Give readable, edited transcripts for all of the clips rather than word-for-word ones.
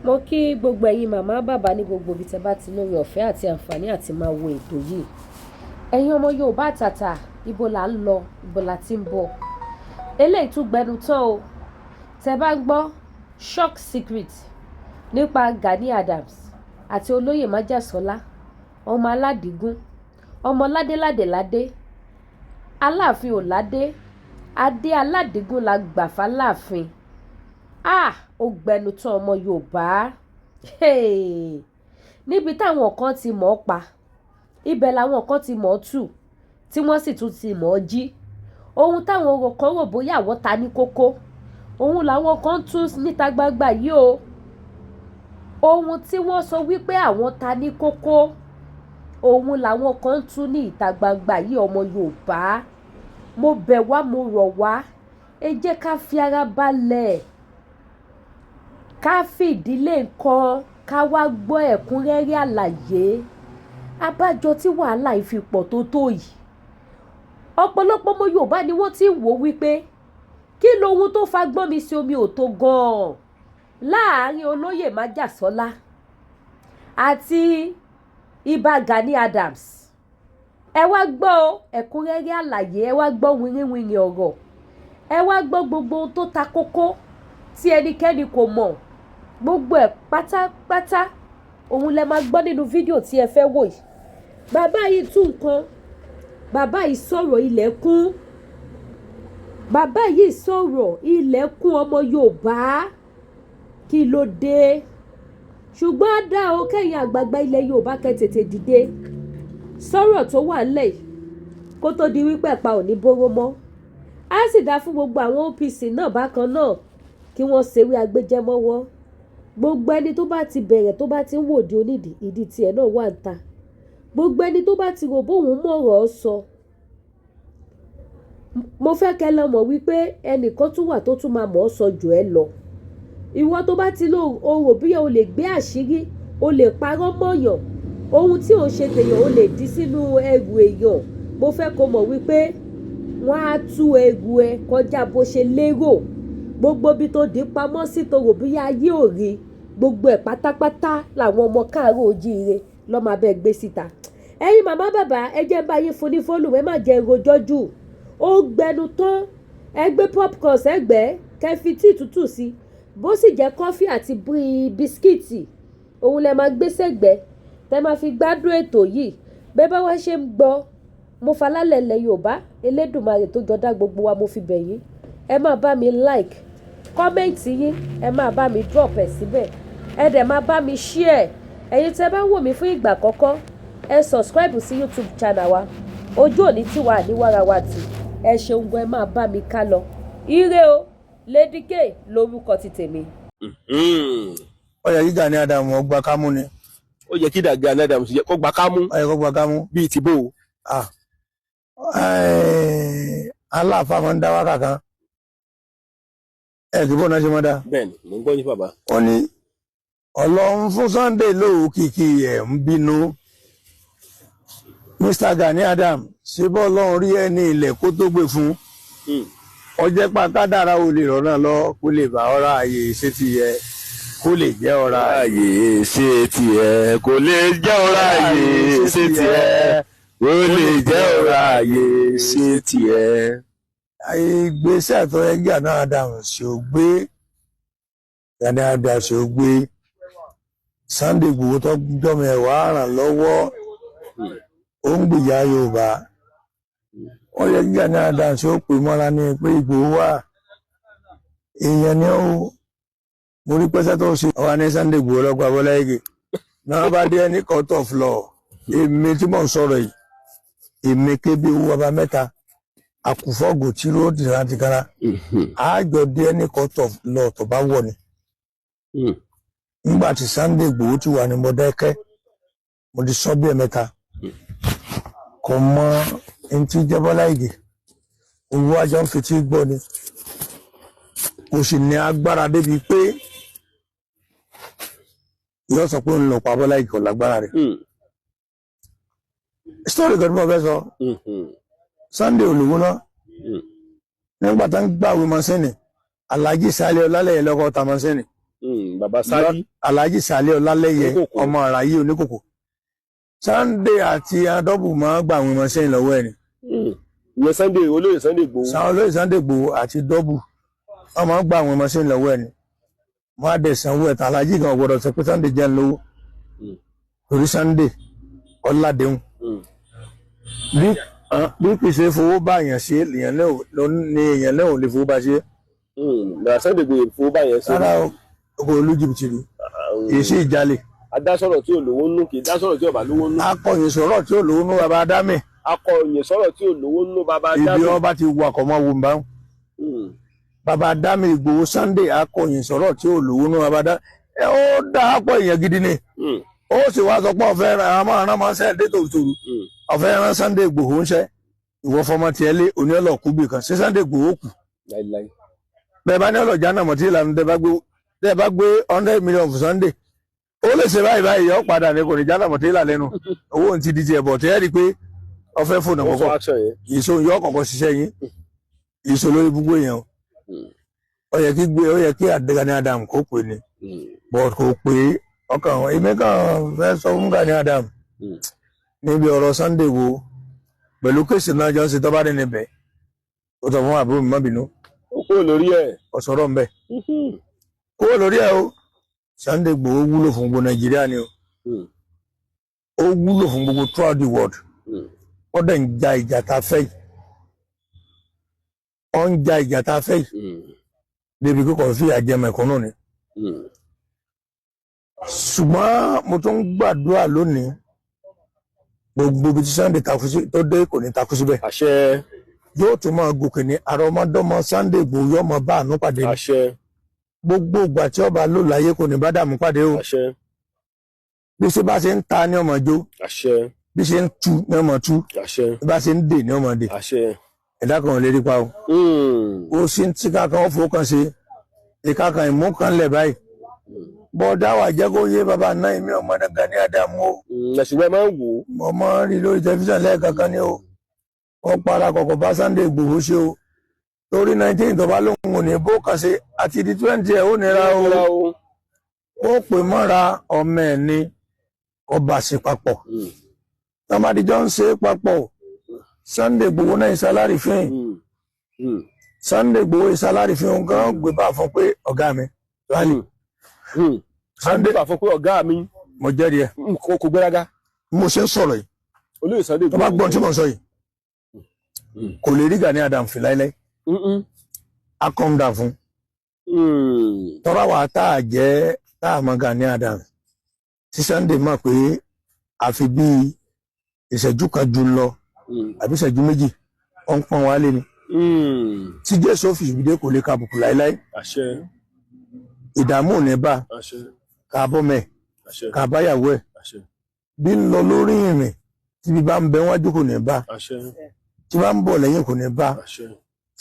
Mo kí gbogbo ẹ̀yin màmá bàbá ní gbogbo ibi tẹ́ bá ti lórí ọ̀fẹ́ àti àǹfààní àti máa wo ètò yìí. Ẹ̀yin ọmọ Yorùbá àtàtà, ibo là ń lọ, ibo là ti ń bọ̀. Eléyìí tún gbẹnu tán o. Tẹ́ bá ń gbọ́ shock secret nípa Gani Adams àti olóyè Májàsọ́lá, ọmọ aládìgún, ọmọ ládéládéládé, aláàfin ò ládé, adé aládìgún la gbà fáláàfin. Ó gbẹnu tán ọmọ Yorùbá. Níbi táwọn kan ti mọ̀ ọ́ pa, ibẹ̀ làwọn kan ti mọ̀ ọ́ tù, tí wọ́n sì tún ti mọ̀ ọ́ jí. Ohun táwọn kan rò bóyá àwọn ta ní kókó, ohun làwọn kan tún níta gbangba yìí o. Ohun tí wọ́n sọ wípé àwọn ta ní kókó, ohun làwọn kan tún ní ìta gbangba yìí ọmọ Yorùbá. Mo bẹ̀ wá, mo rọ̀ wá, ẹ jẹ́ ká fi ara balẹ̀, ká fìdílé nǹkan, ká wá gbọ́ ẹ̀kúnrẹ́rẹ́ àlàyé. Abájọ tí wàhálà yìí fi pọ̀ tó yìí. Ọ̀pọ̀lọpọ̀ ọmọ Yorùbá ni wọ́n ti ń wò wípé kí lohun tó fa gbọ́n mi sí omi ò tó gan-an láàárín olóyè Májàsọ́lá àti Ìbà Gani Adams. Ẹ wá gbọ́ ẹ̀kúnrẹ́rẹ́ àlàyé, ẹ wá gbọ́ wìnrìnwìnrìn ọ̀rọ̀, ẹ wá gbọ́ gbogbo ohun tó ta kókó tí ẹnikẹ́ni kò mọ̀. Gbogbo ẹ̀ pátápátá òun lẹ máa gbọ́ nínú fídíò tí ẹ fẹ́ wò yìí. Bàbá yìí tún nǹkan, bàbá yìí sọ̀rọ̀ ilẹ̀kùn, bàbá yìí sọ̀rọ̀ ilẹ̀kùn ọmọ Yorùbá. Kí ló dé? Ṣùgbọ́n á dá o kẹ́yìn àgbààgbà ilẹ̀ Yorùbá kẹ́ tètè dìde sọ̀rọ̀ tó wà nílẹ̀ yìí kó tó di wípé ẹ̀pà ò ní bóró mọ́. Á sì dá fún gbogbo àwọn OPC náà bákan náà kí wọ́n ṣeré agbéjẹ́mọ́wọ́. Gbogbo ẹni tó bá ti bẹ̀rẹ̀ tó bá ti ń wòde onídìí, ìdí tiẹ̀ náà wà ń ta. Gbogbo ẹni tó bá ti rò bóun mọ̀rọ̀ sọ, mo fẹ́ kẹ́ lọ mọ̀ wípé ẹnìkan tún wà tó tún máa mọ̀ ọ́ sọ jù ẹ́ lọ. Ìwọ tó bá ti lò ó rò bí o lè gbé àṣírí, o lè parọ́ mọ́yàn, ohun tí ò ń ṣe tèèyàn o lè dí sínú ẹrù èèyàn. Mo fẹ́ kó mọ̀ wípé wọ́n á tú ẹrù ẹ kọjá bó ṣe lérò. Gbogbo ibi tó dì pamọ́ sí tó rò bí ayé ò rí, gbogbo ẹ̀ pátápátá làwọn ọmọ káàárọ̀ ojíire ló máa bẹ́ẹ̀ gbé síta. Ẹ̀yin màmá bàbá, ẹ jẹ́ bá yín fún ní fólù, ẹ má jẹ́ rojọ́ jù. Ó gbẹnu tán, ẹ gbé popcorn sẹ́gbẹ̀ẹ́, kẹ́ fi tíì tútù sí. Bó sì jẹ́ kọfí àti bisikíìtì, òun lẹ máa gbé sẹ́gbẹ̀ẹ́, tẹ́ máa fi gbádùn ètò yìí. Bẹ́ẹ̀ bá wá ṣe ń gbọ́, mo falálẹ̀ ilẹ̀ Yorùbá, Elédùmarè tó jọdá gbogbo wa mo fi bẹ̀ yín. Ẹ máa bá mi like, kọ́mẹ̀ntì yín, ẹ máa bá mi drop ẹ̀ síbẹ̀. Ẹ dẹ̀ máa bá mi share. Ẹ̀yin tẹ́ bá wò mí fún ìgbà àkọ́kọ́, ẹ subscribe sí YouTube channel wa. Ojú òní tí wà ní wàràwàtì. Ẹ ṣeun gan, ẹ máa bá mi ká lọ. Ire o, Lady K lórúkọ ti tèmi. Ó yẹ kí Gani Adams ó gba kámú ni. Ó yẹ kí Gani Adams kó gba kámú. Ó yẹ kó gba kámú. Bíi ti bó. Aláàfáà máa ń dá wákà kan. Kí bó náà ṣe máa dá. Bẹ́ẹ̀ni, mo ń gbọ́ yín bàbá. Ó ní Ọlọ́run fún Sunday lóòkìkí ẹ̀ ń bínú. Mr. Gani Adams ṣe bọ́ Ọlọ́run rí ẹni ilẹ̀ kó tó gbé fún. Ọjẹ́ pàkádàrá ò lè rọ́nà lọ kó lè bá ọ̀rá ààyè ṣe ti yẹ kó lè jẹ́ ọ̀rá ààyè ṣe ti yẹ kó lè jẹ́ ọ̀rá ààyè ṣe ti yẹ kó lè jẹ́ ọ̀rá ààyè ṣe ti yẹ. Ìgbésẹ̀ tó yẹ Gani Adams ṣe ò gbé, Gani Adams ṣe ò gbé. Sunday Igboho tó jọmọ ẹ̀wà ràn lọ́wọ́, ó ń gbìyà Yorùbá. Wọ́n yẹ kí Gani Adams ó pè mọ́ra ní pé Igboho wà. Èèyàn ni ó mo rí pẹ́sẹ́ tó ṣe. Ọwọ́ ní Sunday Igboho lọ́gbà Bọ́lá Ìgè. Náà bá dé ẹni court of law. Èmi tí mò ń sọ̀rọ̀ yìí, èmi kébé owó bàbá mẹ́ta, àkùfọ́gò tí ló dìran ti kára. Àjọ dé ẹni court of law tó bá wọ̀ ni. Nígbà tí Sunday Igboho ti wà ní Mọ̀dákẹ́kẹ́, mo ti sọ bí ẹ̀mẹ́ta. Kò mọ ẹni tí jẹ́ Bọ́lá Ìgè, owó àjọ ń fi tí gbọ́ ni. Kò sì ní agbára débi pé yóò sọ pé ń lọ pa Bọ́lá Ìgè kò lágbára rẹ̀. Story kan tí mo fẹ́ sọ, Sunday olówó náà, nígbà tá ń gbàwé mọ́sẹ́nì, Alhaji Sálẹ̀ Ọlálẹ́yẹ lọ́kọ́ ta mọ́sẹ́nì. Bàbá Sálí. Alhaji Sálí Ọlálẹ́yẹ Oníkòkò. ọmọ àràyè oníkòkò. Sunday àti adọ́bù máa gbà àwọn ọmọ sẹ́yìn lọ́wọ́ ẹ̀ ni. Ìyẹn Sunday olóyè Sunday Igboho. Olóyè Sunday Igboho àti dọ́bù wọ́n máa gbà àwọn ọmọ sẹ́yìn lọ́wọ́ ẹ̀ ni. Wọ́n á dẹ̀ sanwó ẹ̀ta Alhaji kan gbọ́dọ̀ sọ pé Sunday jẹ́ lówó. Torí Sunday ọ̀làdéhùn. Bí kìí fowó bá èèyàn ṣe èèyàn náà ò lè fowó bá ṣe. Bàbá Sunday Igboho fowó báyẹn ṣe. Rárá o olójìbìtì rí èyí sí ìjálè. Adásọ̀rọ̀ tí ò lówó nú kì í dásọ̀rọ̀ tí ò bá lówó nú. Akọ̀yìn sọ̀rọ̀ tí ò lówó nú bàbá Adámì. Akọ̀yìn sọ̀rọ̀ tí ò lówó nú bàbá Adámì. Ibi wọn bá ti wakọ̀ mọ́ wo mbáwọn. Bàbá Adámì Ìgbòho Sunday akọ̀yìn sọ̀rọ̀ tí ò lówó nú bàbá Adámì. Ó dá akọ̀ èèyàn gidi ni. Ó sì wá sọ pé ọ̀fẹ́ ràn máa ń sẹ́ dé tòótòrò. Ọ̀fẹ́ ràn Sunday Ìgbòho ń ṣẹ́. Ìwọ fọmọ tiẹ̀ lé oní ọlọ́ọ̀kúbì kan sí Sunday Ìgbòho kù. Bẹ́ẹ̀ bá ní ọlọ́jà náà mọ̀ tí ìlànà tẹ́ bá gbé 100 million fún Sunday. Ó lè ṣe báyìí yọ padà ní kò ní jáde mọ̀tẹ́lá lẹ́nu owó ti di ti ẹ̀bọ̀ tẹ́ rí pé ọfẹ́ fóònù kọ̀kọ́ ìṣó yọ kọ̀kọ́ ṣiṣẹ́ yín ìṣó lórí gbogbo èèyàn ó yẹ kí Gani Adams kó pè ní but kò pé ọkàn wọn èmi kàn fẹ́ sọ fún Gani Adams níbi ọ̀rọ̀ Sunday wo pẹ̀lú kéèsì náà jọ ń ṣe tọ́ bá dé níbẹ̀ ó sọ fún àbúrò mi má bínú ó kúrò lórí ẹ̀ ọ̀sọ̀rọ̀ ń bẹ̀ kúrò lórí ẹ̀ o. Sunday Igboho wúlò fún gbogbo Nàìjíríà ni o. Ó wúlò fún gbogbo throughout the world. Ó dẹ̀ ń ja ìjà tá a fẹ́ yìí. Ó ń ja ìjà tá a fẹ́ yìí. Débi kíkọ̀ fi àjẹmọ̀ ẹ̀kúnnù ni. Ṣùgbọ́n mo tún ń gbàdúrà lónìí. Gbogbo ibi tí Sunday tó dé kò ní takú síbẹ̀. Àṣẹ. Yóò tún máa gòkè ní àrọ́mọdọ́mọ Sunday Igboho yóò máa bá àánú pàdé ni. Àṣẹ. Gbogbo ìgbà tí ọba lò láyé kò ní bá dààmú pàdé o. Àṣẹ. Bí ṣe bá ṣe ń ta ní ọmọ jó. Àṣẹ. Bí ṣe ń tu ní ọmọ tú. Àṣẹ. Bí bá ṣe ń dè ní ọmọ dè. Àṣẹ. Ẹ̀dá kan ò lè rí pa o. Ó sì ń tíká kan ó fowó kan ṣe. Ìka kan ìmú kan lẹ̀ báyìí. Bọ́ọ̀dá wà jẹ́ kó yé bàbá náà èmi ọmọ Gani Adams o. Ẹ̀sìnwẹ́ máa ń wò ó. Mo máa ń rí lórí tẹlifíṣàn lẹ́ẹ̀kankan ni o. Wọ́n para kọ̀kọ̀ bá Sunday Igboho ṣe o. Torí 19 tó bá lóhun ò ní bó kan ṣe àti di 20 ẹ̀ ó nira o. Ó pè mọ́ra ọmọ ẹ̀ ní ọba ṣe papọ̀. Tọ́mádìjọ́ ń ṣe papọ̀. Sunday Igboho náà ìsálárì fín. Sunday Igboho ìsálárì fín òun gan gbé bá fún pé ọ̀gá mi. Sunday bá fún pé ọ̀gá mi. Mo jẹ́rìí ẹ̀. Kò gbéraga. Mo ṣe ń sọ̀rọ̀ yìí. Olóyè Sunday Igboho. Tó bá gbọ́n tí mo ń sọ yìí. Kò lè rí Gani Adams fi láíláí. A calm down fún. Tọ́ra wa tá a jẹ́ tá a mọ Gani Adams. Tí Sunday mọ̀ pé àfi bí ìṣẹ́jú kan jù lọ àbí ìṣẹ́jú méjì ó ń pọ́n wálé ni. Tí Jésù ọ́fíìsì ìbídé kò lè ka àbùkù láíláí. Àṣẹ. Ìdààmú ò ní bá. Àṣẹ. Ká bọ́mẹ̀. Àṣẹ. Ká báyàwó ẹ̀. Àṣẹ. Bí ń lọ lórí ìrìn tí bí bá ń bẹ wájú kò ní bá. Àṣẹ. Tí bá ń bọ̀ lẹ́yìn kò ní bá. Àṣẹ.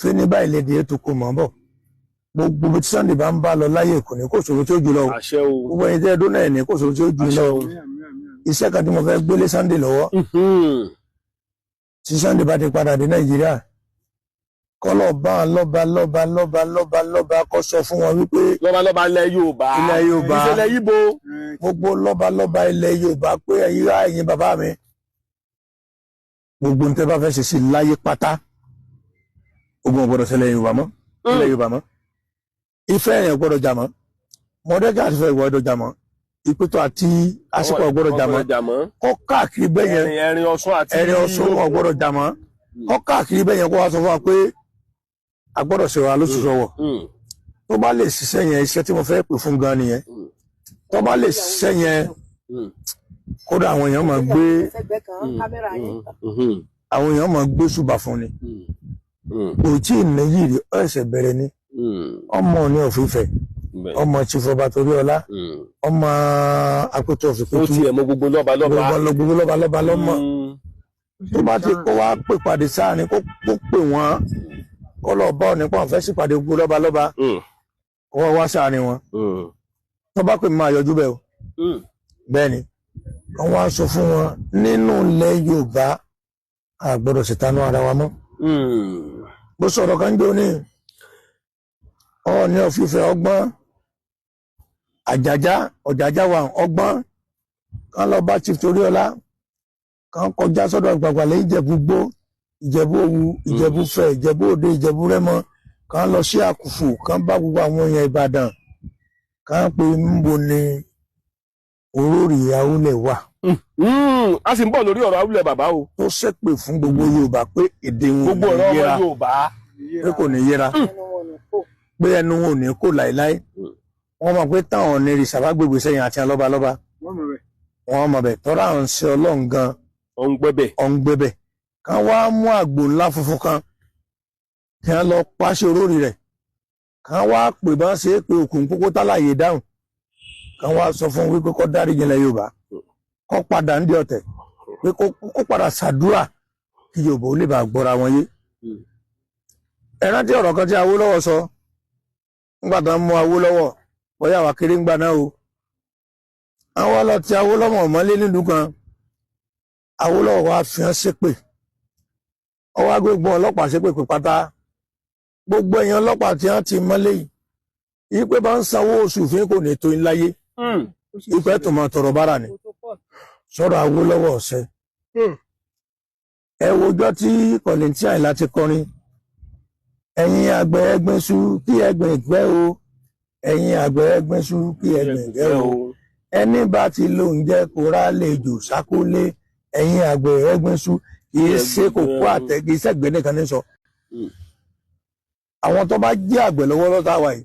Fẹ́ ní báyìí lédè ètò kò mọ̀ bọ̀. Gbogbo tí Sunday bá ń bá lọ láyé kò ní kò sòrò tí ó jù lọ o. Àṣẹ o. Gbogbo ẹni tẹ́ ẹdún náà ní kò sòrò tí ó jù lọ o. Iṣẹ́ kan tí mo fẹ́ gbélé Sunday lọ́wọ́. Tí Sunday bá ti padà dé Nàìjíríà. Kọ́lọ̀ bá lọ́ba kọ́ sọ fún wọn wípé. Lọ́balọ́ba ilẹ̀ Yorùbá. Ilẹ̀ Yorùbá. Ìṣẹ̀lẹ̀ Yíbo. Gbogbo lọ́ba ilẹ̀ Yorùbá pé ẹ̀yin bàbá mi. Gbogbo ń tẹ́ bá fẹ́ ṣe sí láyé pátá. Ogun ọ̀gbọ́dọ̀ ṣẹlẹ̀ Yorùbá mọ́. Ilẹ̀ Yorùbá mọ́. Ìfẹ́ ẹ̀yàn gbọ́dọ̀ jà mọ́. Mọ̀dẹ́gà àti ìfẹ́ ìgbọ́dọ̀ jà mọ́. Ìpètò àti àsìkò ọ̀gbọ́dọ̀ jà mọ́. Kọ́ káàkiri bẹ́yẹn. Ẹ̀rin Ọ̀ṣun àti Ẹ̀rin Ọ̀ṣun ọ̀gbọ́dọ̀ jà mọ́. Kọ́ káàkiri bẹ́yẹn kó wá sọ fún wa pé a gbọ́dọ̀ ṣe wa lóṣù sọ̀wọ̀. Tó bá lè ṣiṣẹ́ yẹn iṣẹ́ tí mo fẹ́ pè fún gan nìyẹn. Tó bá lè ṣiṣẹ́ yẹn kódà àwọn èèyàn máa gbé ṣùbà fún ni. Kò tí ì nìyí rí ẹ̀ṣẹ̀ bẹ̀rẹ̀ ni. Ọmọ ní òfìfẹ́. Ọmọ Chief Ọbátoríọlá. Ọmọ Apẹ̀tù Ọ̀fìpẹ̀tù. Ó ti ẹ̀mọ́ gbogbo lọ́ba lọ́mọ. Tó bá ti kó wá pè pàdé sáà ni kó pè wọ́n. Kọ́lọ̀ bá ọ̀nì pọ̀ fẹ́ sípàdé gbogbo lọ́ba. Wọ́n wá sáà ni wọn. Tó bá pè mí máa yọjú bẹ́ẹ̀ o. Bẹ́ẹ̀ ni. Wọ́n wá sọ fún wọn nínú ilẹ̀ Yorùbá a gbọ́dọ̀ ṣètánú ara wa mọ́. Bó sọ̀rọ̀ kan jẹ́ òní. Ọ̀ọ́ni ọ̀fífẹ́ ọgbọ́n Ọ̀jájá wa ọgbọ́n kan lọ bá Chief Toríọlá kan kọjá sọ́dọ̀ Ìgbàgbàlẹ̀ Ìjẹ̀bú Gbó, Ìjẹ̀bú Òwu, Ìjẹ̀bú Fẹ̀, Ìjẹ̀bú Òde, Ìjẹ̀bú Rẹ́mọ, kan lọ sí Àkùfù, kan bá gbogbo àwọn èèyàn Ìbàdàn kan pé níbo ni Olórí Awúlẹ̀ wà. A sì ń bọ̀ lórí ọ̀rọ̀ Awúlẹ̀ bàbá o. Tó ṣépè fún gbogbo Yorùbá pé èdè wọn gbogbo ọ̀rọ̀ ọmọ Yorùbá pé kò ní yẹra, pé ẹnu wọn ò ní kó láéláé. Wọ́n mọ̀ pé táwọn ní rìsà bá gbègbè sẹ́yìn àti lọ́balọ́ba wọ́n mọ̀ bẹ̀ tọ́ra àwọn ṣe Ọlọ́run gan ọ̀ngbẹ́bẹ̀ kan wá mú àgbò ńlá funfun kan kí wọ́n lọ pàṣẹ Olórí rẹ̀ kan wá pè bá ṣe é pé òkun kókó tálàyé dáhùn kan wá sọ fún wípé kó dárí jinlẹ̀ Yorùbá kó padà ń di ọ̀tẹ̀ pé kó padà ṣàdúrà kí Yorùbá ó lè bá gbọ́ra wọn yé. Ẹ rántí ọ̀rọ̀ kan tí Awólọ́wọ̀ sọ nígbà tó ń mú Awólọ́wọ̀ bóyá wà kéré ń gbà náà o. Àwọn ọlọ́tí Awólọ́wọ̀ mọ́lé nílùú kan, Awólọ́wọ̀ wá fi hàn ṣépè, ọwọ́ agbègbè ọlọ́pàá ṣépè pé pátá gbogbo èèyàn ọlọ́pàá tí wọ́n ti mọ́lé yìí pé bá ń sanwó oṣù fún kò ní tó ń láyé ìpẹ́ tó máa tọrọ bára ni sọ̀rọ̀ Awólọ́wọ̀ ọ̀sẹ̀. Ẹ wojọ́ tí Kọ̀lìntì Àyìnlá ti kọrin, ẹ̀yin àgbẹ̀ ẹgbẹ́sù kí ẹgbẹ̀ ìgbẹ́ o, ẹ̀yin àgbẹ̀ ẹgbẹ́sù kí ẹgbẹ̀ ìgbẹ́ o, ẹni bá ti lo oúnjẹ kó rà lejò sákólé, ẹ̀yin àgbẹ̀ ẹgbẹ́sù kì í ṣe kókó àtẹ kì í ṣẹ̀gbẹ́ nìkan ní sọ. Àwọn tó bá jẹ́ àgbẹ̀ lọ́wọ́ lọ́tà wà yìí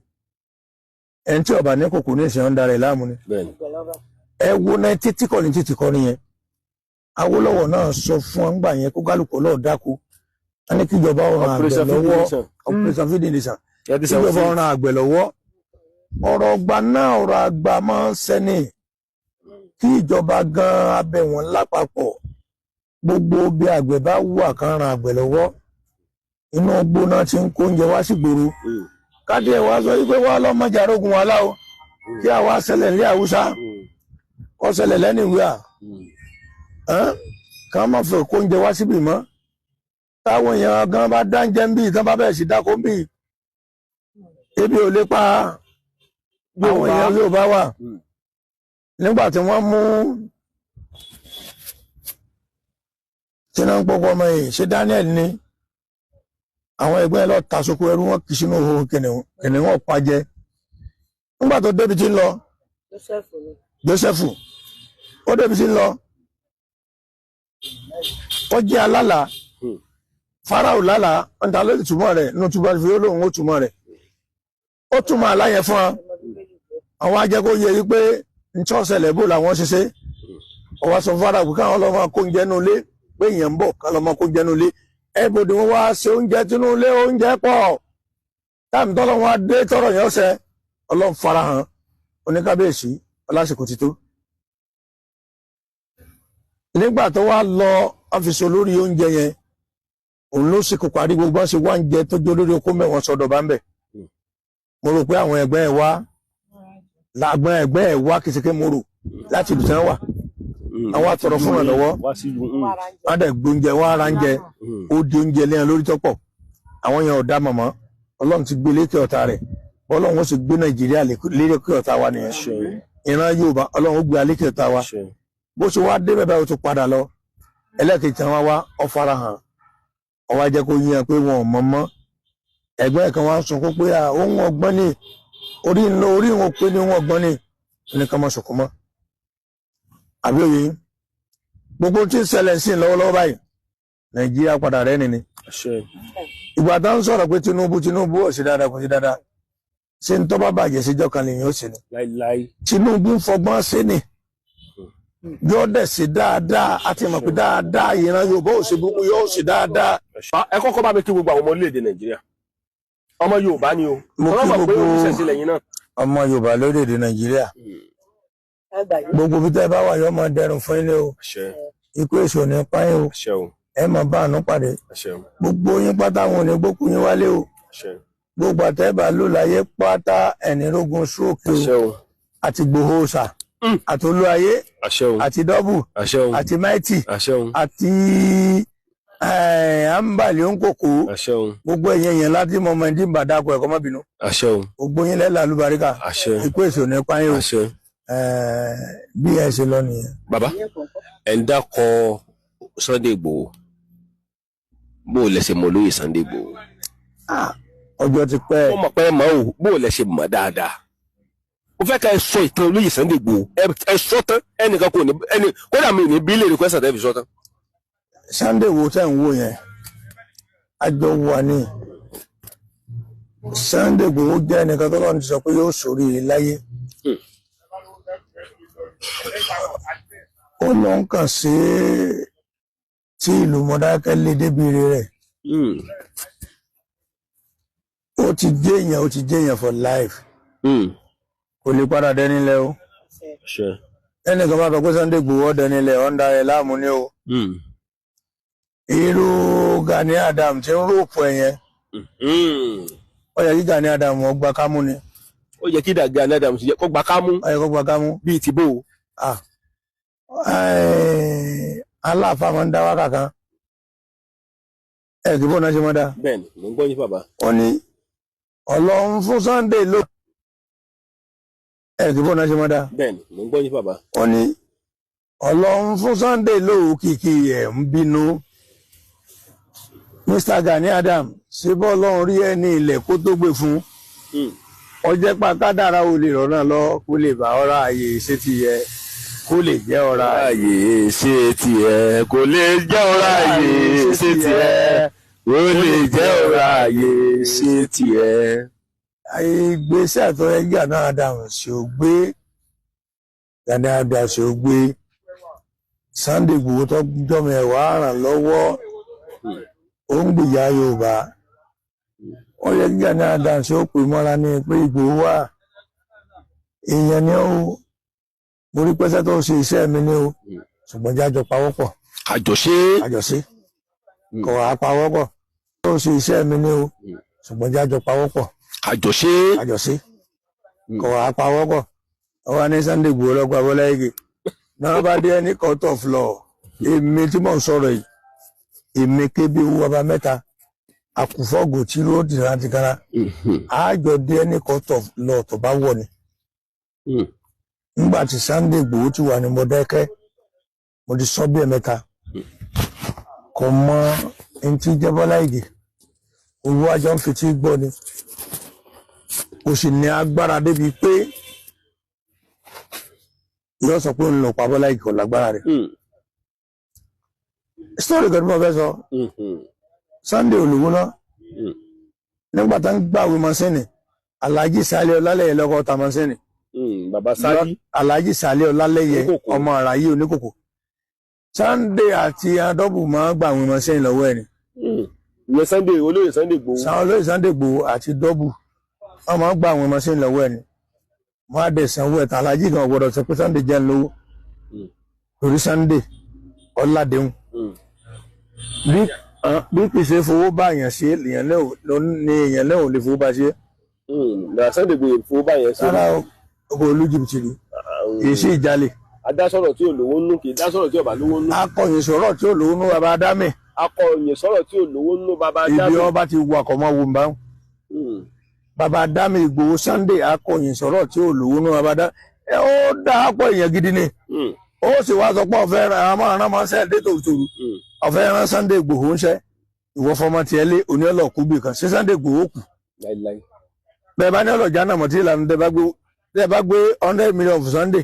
ẹni tí ọba ní kòkó ní ìṣẹ́ ń darẹ̀ láàmú ni. Ẹ wo náà títí Kọ̀lìntì ti kọrin yẹn, Awólọ́wọ̀ náà sọ fún ọgbà yẹn kó kálukú lọ́ọ̀ dáko, a ní kíjọba ọ̀ràn àgbẹ̀ lọ́wọ́ operation feeding nation, kíjọba ọ̀ràn àgbẹ̀ lọ́wọ́. Ọ̀rọ̀ ọgbà náà ọ̀rọ̀ àgbà máa ń sẹ́ni kí ìjọba gan abẹ wọn lápapọ̀ gbogbo bí àgbẹ̀ bá wù àkànràn àgbẹ̀ lọ́wọ́. Inú ọgbó náà ti ń kó oúnjẹ wá sí gbòòrò káàdì ẹ̀ wá sọ wípé wá lọ́mọjà arógun wa láwo kí àwa ṣẹlẹ̀ ní Haúsá kọ́ ṣẹlẹ̀ lẹ́nìwíà kàn má fẹ́ kó oúnjẹ wá síbì mọ́. Táwọn èèyàn gan bá dáńjẹ́ ń bì tán bá bẹ̀rẹ̀ sí dákó ń bì ebi ò lè pa àwọn èèyàn Yorùbá wà. Nígbà tí wọ́n mú Tinubu pọ̀pọ̀ ọmọ yìí ṣe Daniel ní àwọn ẹgbẹ́ ẹ lọ tasoko ẹrú wọn kì í sínú ohun kìnìún wọn pàjẹ. Nígbà tó débi tí ń lọ Jósẹ́fù ó débi tí ń lọ ó jẹ́ alálà Fáráò lálà ń ta lórí túmọ̀ rẹ̀ nínú túbọ̀ fi ó lóun ó túmọ̀ rẹ̀ ó túmọ̀ aláyẹ fún wa. Àwọn ajẹ́kó yẹ wípé ní tí wọ́n ṣẹlẹ̀ bó làwọn ṣiṣẹ́ ọwọ́ sọ Fáráò pé káwọn lọ́ọ́ máa kó oúnjẹ nínú ilé pé èèyàn ń bọ̀ ká lọ́ọ́ máa kó oúnjẹ nínú ilé. Ẹbòdì wọn wá ṣe oúnjẹ tínú ilé oúnjẹ pọ̀ táàmì tọ́lọ́ wọn dé tọrọ yẹn ọ̀sẹ̀ Ọlọ́run farahàn oníkábíyèsí ọlásìkò ti tó. Nígbà tó wá lọ ọ́fíìsì olórí oúnjẹ yẹn òun ló sì kó parí gbogbo ṣe wá ń jẹ tó jẹ́ olórí okó mẹ́wọ̀n sọ́dọ̀ bá ń bẹ̀. Mo rò pé àwọn ẹgbẹ́ ẹ̀ wá làgbọ́n ẹgbẹ́ ẹ̀ wá kìsìkẹ́ mo rò láti ìlú tán wà. Àwọn àtọ̀rọ̀ fún wọn lọ́wọ́ wọ́n dẹ̀ gbóúnjẹ wọ́n ara ń jẹ ó di oúnjẹ lẹ́yìn lórí tọ́pọ̀. Àwọn yẹn ò dá mọ̀mọ́ Ọlọ́run ti gbé lékè ọ̀tá rẹ̀ Ọlọ́run ó sì gbé Nàìjíríà lékè ọ̀tá wa nìyẹn. Ìran Yorùbá Ọlọ́run ó gbé lékè ọ̀tá wa. Bó ṣe wá dé bẹ́ẹ̀ ó tún padà lọ ẹlẹ́kejì tí wọ́n wá ọ farahàn ọwọ́ ajẹ́ kó yíyan pé wọn ò mọ̀ mọ́. Ẹgbẹ́ kan wá sọ pé ohun ọgbọ́n ni orí wọn pé ní ohun ọgbọ́n ni oníkan mọ́ sọ̀kọ́ mọ́. Àbí òye gbogbo tí ń ṣẹlẹ̀ sí lọ́wọ́lọ́wọ́ báyìí Nàìjíríà padà rẹ̀ nìní. Ìgbà tá ń sọ̀rọ̀ pé Tinubu ò sí dáadáa kò sí dáadáa ṣé ń tọ́ bá bàjẹ́ síjọ́ kan lèyìn ó sì ní. Tinubu ń fọgbọ́n sí ni yóò dẹ̀ sí dáadáa àti mọ̀ pé dáadáa ìran Yorùbá ò sí gbogbo yóò sí dáadáa. Ẹ kọ́kọ́ bá mi kí gbogbo àwọn ọmọ orílẹ̀-èdè Nàìjíríà ọmọ Yorùbá ni o. Mo kí gbogbo ọmọ Yorùbá lórílẹ̀-èdè Nàìjíríà gbogbo bí tẹ́ bá wà yóò máa dẹrùn fún ilé o ikú èso ní páyín o ẹ máa bá àánú pàdé gbogbo yín pátá wọn ò ní gbókù yín wálé o gbogbo àtẹ́bà ló láyé pátá ẹni rógun stroke o àti gbòhóòsà àti olúayé àti dọ́bù àti máìtì àti À ń bàlẹ̀ ń kòkó àṣẹ o gbogbo ẹ̀yìn èèyàn láti mọ ọmọ ẹni tí ń bà dáko ẹ̀kọ́ má bínú àṣẹ o gbogbo yín lẹ́la lùbáríkà àṣẹ ikú èso ní páyé o àṣẹ. bí ẹ ṣe lọ nìyẹn. bàbá ẹ̀ ń dákọ Sunday Igboho bó o lẹ ṣe mọ̀ lóye Sunday Igboho. ọjọ́ ti pẹ́. wọ́n mọ̀ pé ẹ mọ̀ o bó o lẹ ṣe mọ̀ dáadáa. mo fẹ́ ká ẹ sọ ìtàn olóyè Sunday Igboho ẹ sọ tán ẹnìkan kò ní ẹni kódà mi ò ní bílẹ̀ rẹ̀ kwẹ́sà tẹ́ fi sọ tán. Sunday wo tẹ́ ń wò yẹn àjọ wà ní Sunday Igboho jẹ́ ẹnìkan tó lọ́n ti sọ pé yóò sórí láyé. ó lọ ń kàn sí tí ìlú Mọdákẹ́kẹ́ lé débi rẹ̀. ó ti jẹ́ èèyàn for life. kò lè padà dẹ́nilẹ̀ o. ẹnìkan bá sọ pé Sunday Igboho dẹ́nilẹ̀ ọ̀ndà rẹ̀ láàmú ni o. irú Gani Adam tí ń ròpọ̀ ẹ̀yẹn. ó yẹ kí Gani Adam ó gba kámú ni. ó yẹ kí Gani Adam kó gba kámú. ó yẹ kó gba kámú. bíi ti bó o. aláàfáà máa ń dá wákà kan. kí bọ́ọ̀ náà ṣe máa dá. bẹ́ẹ̀ni mo ń gbọ́ yín bàbá. ó ní Ọlọ́run fún Sunday ló. kí bọ́ọ̀ náà ṣe máa dá. bẹ́ẹ̀ni mo ń gbọ́ yín bàbá. ó ní Ọlọ́run fún Sunday ló kìkì ẹ̀ ń bínú. Mr. Gani Adam ṣe bọ́ Ọlọ́run rí ẹni ilẹ̀ kó tó gbé fún. ọjẹ́ pa kádàrá o lè rọ́nà lọ kó lè bá ọ̀rá ààyè ṣe ti yẹ kó lè jẹ́ ọ̀rá ààyè ṣe ti yẹ kó lè jẹ́ ọ̀rá ààyè ṣe ti yẹ kó lè jẹ́ ọ̀rá ààyè ṣe ti yẹ. ìgbésẹ̀ tó yẹ Gani Adam ṣe ò gbé Gani Adam ṣe ò gbé Sunday Igboho tó jọmọ ẹ̀wà ràn lọ́wọ́ ó ń gbìyà Yorùbá. ó yẹ kí Gani Adam ṣe ó pè mọ́ra ní pé Igboho wà èèyàn ni ó mo rí pẹ́sẹ́ tó ń ṣe iṣẹ́ mi ní o ṣùgbọ́n jájọ pawọ́pọ̀ àjọṣe kò wá pawọ́pọ̀ tó ń ṣe iṣẹ́ mi ní o ṣùgbọ́n jájọ pawọ́pọ̀ àjọṣe kò wá pawọ́pọ̀ ó wà ní Sunday Igboho lọ́gbà Bọ́lá Ìgè náà bá dé ní court of law èmi tí mò ń sọ̀rọ̀ yìí èmi kébí owó bàbá mẹ́ta àkùfọ́gò tí ló dìran ti kára àjọ dé ní court of law tó bá wọ̀ ni. nígbà tí Sunday Igboho ti wà ní Mọdákẹ́kẹ́ mo ti sọ bí ẹ̀mẹ́ta kò mọ ẹni tí jẹ́ Bọ́lá Ìgè owó àjọ ń fi tí gbọ́ ni kò sì ní agbára débi pé yóò sọ pé ń lọ pa Bọ́lá Ìgè kò lágbára rẹ̀. story kan tí mo fẹ́ sọ Sunday olówó náà nígbà tá ń gbàwé mọ́sẹ́nì Alhaji Sàlẹ̀ Ọlálẹ́yẹ lọ́kọ́ ta mọ́sẹ́nì. bàbá Sàlí Alhaji Sàlẹ̀ Ọlálẹ́yẹ ọmọ àràyè oníkòkò. Sunday àti adọ́bù máa ń gbàwé mọ́sẹ́nì lọ́wọ́ ẹ̀ ni. ìyẹn Sunday olóyè Sunday Igboho. olóyè Sunday Igboho àti dọ́bù wọ́n máa ń gbàwé mọ́sẹ́nì lọ́wọ́ ẹ̀ ni. wọ́n á dẹ̀ sanwó ẹ̀ta Alhaji kan gbọ́dọ̀ sọ pé Sunday jẹ́ lówó torí Sunday ọ̀làdéhùn. bí kì í ṣe fowó bá èèyàn ṣe èèyàn lẹ́hùn lè fowó bá ṣe. Sunday Igboho fowó bá yẹn ṣe. rárá ọkọ̀ olú jìbìtì ni èyí sì jalè. adásọ̀rọ̀ tí ò lówó nù kì í dásọ̀rọ̀ tí ò bá lówó nù. akọ̀yìn sọ̀rọ̀ tí ò lówó nù bàbá Adámẹ̀. akọ̀yìn sọ̀rọ̀ tí ò lówó nù bàbá Adámẹ̀. ibi ọba ti wà kọ́ mọ́ wo mbà. bàbá Adámẹ̀ Igboho Sunday akọ̀yìn sọ̀rọ̀ tí ò lówó nù bàbá Adámẹ̀. ó dá àpọ̀ èèyàn gidi ni. ó sì wá sọ pé ọ̀fẹ́ ràn máa ń sẹ́ dé tòótòrò ọ̀fẹ́ ràn Sunday Igboho ń ṣẹ́ ìwọ fọmọ tiẹ̀ lé oní ọlọ́ọ̀kú bì kan sí Sunday Igboho kù. bẹ́ẹ̀ bá ní ọlọ́jà náà mọ̀ tí ìlànà tẹ́ bá gbé 100 million fún Sunday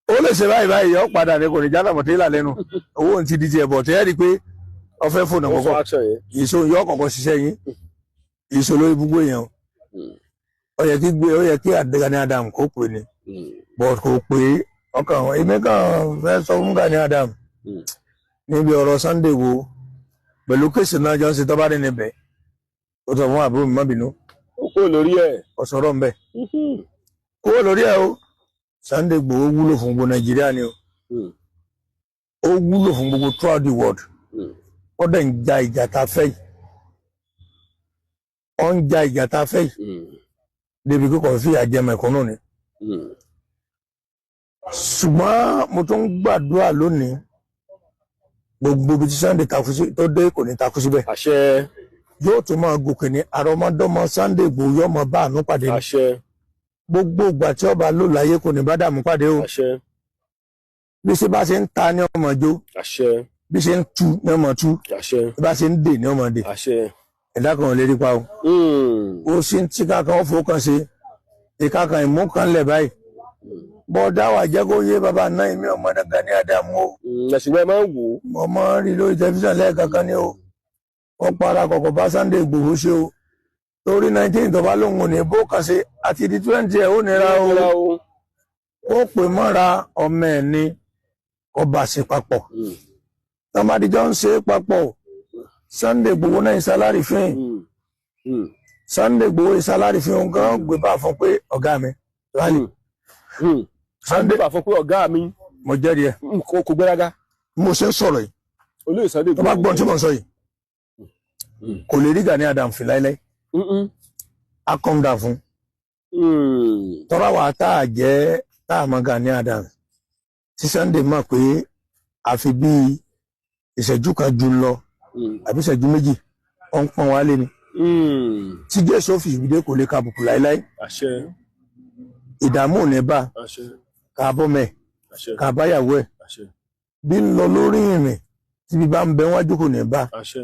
ó lè ṣe báyìí yọ padà ní kò ní jáde mọ̀ tí ìlànà lẹ́nu owó ti di tiẹ̀ bọ̀ tẹ́ rí pé ọ̀fẹ́ fóònù àkọ́kọ́ ìṣó yọ kọ̀ọ̀kan ṣiṣẹ́ yín ìṣó lórí gbogbo èèyàn ó yẹ kí Gani Adam kó pè ní bọ̀ kò pé ọkàn èmi kàn fẹ́ sọ fún Gani Adam níbi ọ̀rọ̀ Sunday Igboho pẹ̀lú kéèsì náà jọ ń ṣe tọ́ba ní níbẹ̀ ó sọ fún àbúrò mi má bínú. ó kó lórí ẹ̀. ọ̀sọ̀rọ̀ ń bẹ̀. kó lórí ẹ̀ o Sunday Igboho wúlò fún gbogbo Nàìjíríà ni o. ó wúlò fún gbogbo throughout the world. ó dẹ̀ ń ja ìjà tá a fẹ́ yìí. ó ń ja ìjà tá a fẹ́ yìí. débi kíkọ́ fi àjẹmọ̀ ẹ̀kọ́ náà ni. ṣùgbọ́n mo tún gbàdúrà lónìí gbogbo ibi tí Sunday takú sí tó dé kò ní takú síbẹ̀. àṣẹ. yóò tún máa gòkè ní àrọmọdọ́mọ Sunday Igboho yóò máa bá àánú pàdé ní. àṣẹ. gbogbo ìgbà tí ọba lò láyé kò ní bá dààmú pàdé o. àṣẹ. bí ṣe bá ṣe ń ta ní ọmọ jó. àṣẹ. bí ṣe ń tu ní ọmọ tú. àṣẹ. bí bá ṣe ń dè ní ọmọ dè. àṣẹ. ẹ̀dá kan ò lè rí pa o. ó sì ń tí kankan ó fowó kan ṣe ìka kan ìmú kan lẹ̀ báyìí. bọ́ọ̀dá wà jẹ́ kó yé bàbá náà èmi ọmọ Gani Adams o. ẹ̀sìn wọn máa ń wò ó. mo máa ń rí lórí tẹlifíṣàn lẹ́ẹ̀kankan ni o. wọ́n para kọ̀kọ̀ bá Sunday Igboho ṣe o. torí 19 tó bá lóun ò ní bó kan ṣe àti di 20 ẹ̀ ó nira o. ó pè mọ́ra ọmọ ẹ̀ ní ọba ṣe papọ̀. tọ́mádìjọ́ ń ṣe papọ̀. Sunday Igboho náà ìsálárì fín. Sunday Igboho ìsálárì fín òun gan gbé bá fún pé ọ̀gá mi rálì. Sunday bá fún pé ọ̀gá mi. mo jẹ́rìí ẹ̀. kò gbéraga. mo ṣe ń sọ̀rọ̀ yìí. olóyè Sunday tó bá gbọ́n tí mo ń sọ yìí. kò lè rí Gani Adams fi láíláí. a calm down fún. tọ́ra wa tá a jẹ́ tá a mọ Gani Adams. tí Sunday mọ̀ pé àfi bí ìṣẹ́jú kan jù lọ àbí ìṣẹ́jú méjì ó ń pọ́n wálé ni. tí Jésù fi ìbídé kò lè ka àbùkù láíláí. àṣẹ. ìdààmú ò ní bá. àṣẹ. ká bọ́mẹ̀. àṣẹ. ká báyàwó ẹ̀. àṣẹ. bí ń lọ lórí ìrìn tí bí bá ń bẹ wájú kò ní bá. àṣẹ.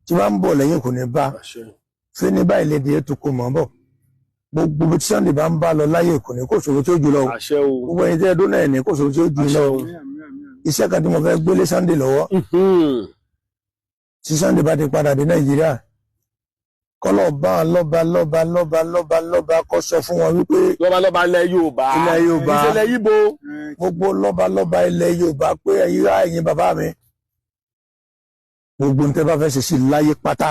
tí bá ń bọ̀ lẹ́yìn kò ní bá. àṣẹ. fẹ́ ní báyìí lédè ètò kò mọ̀ bọ̀. gbogbo tí Sunday bá ń bá lọ láyé kò ní kò sòrò tí ó jù lọ. àṣẹ o. gbogbo ẹni tẹ́ ẹ dún náà ní kò sòrò tí ó jù lọ. iṣẹ́ kan tí mo fẹ́ gbélé Sunday lọ́wọ́. tí Sunday bá ti padà dé Nàìjíríà kọ́lọ̀ bá lọ́ba kọ́ sọ fún wọn wípé. lọ́ba ilẹ̀ Yorùbá. ilẹ̀ Yorùbá ìṣẹ̀lẹ̀ Yíbo. gbogbo lọ́ba ilẹ̀ Yorùbá pé ẹ̀yin bàbá mi. gbogbo nǹkan bá fẹ́ ṣe sí láyé pátá.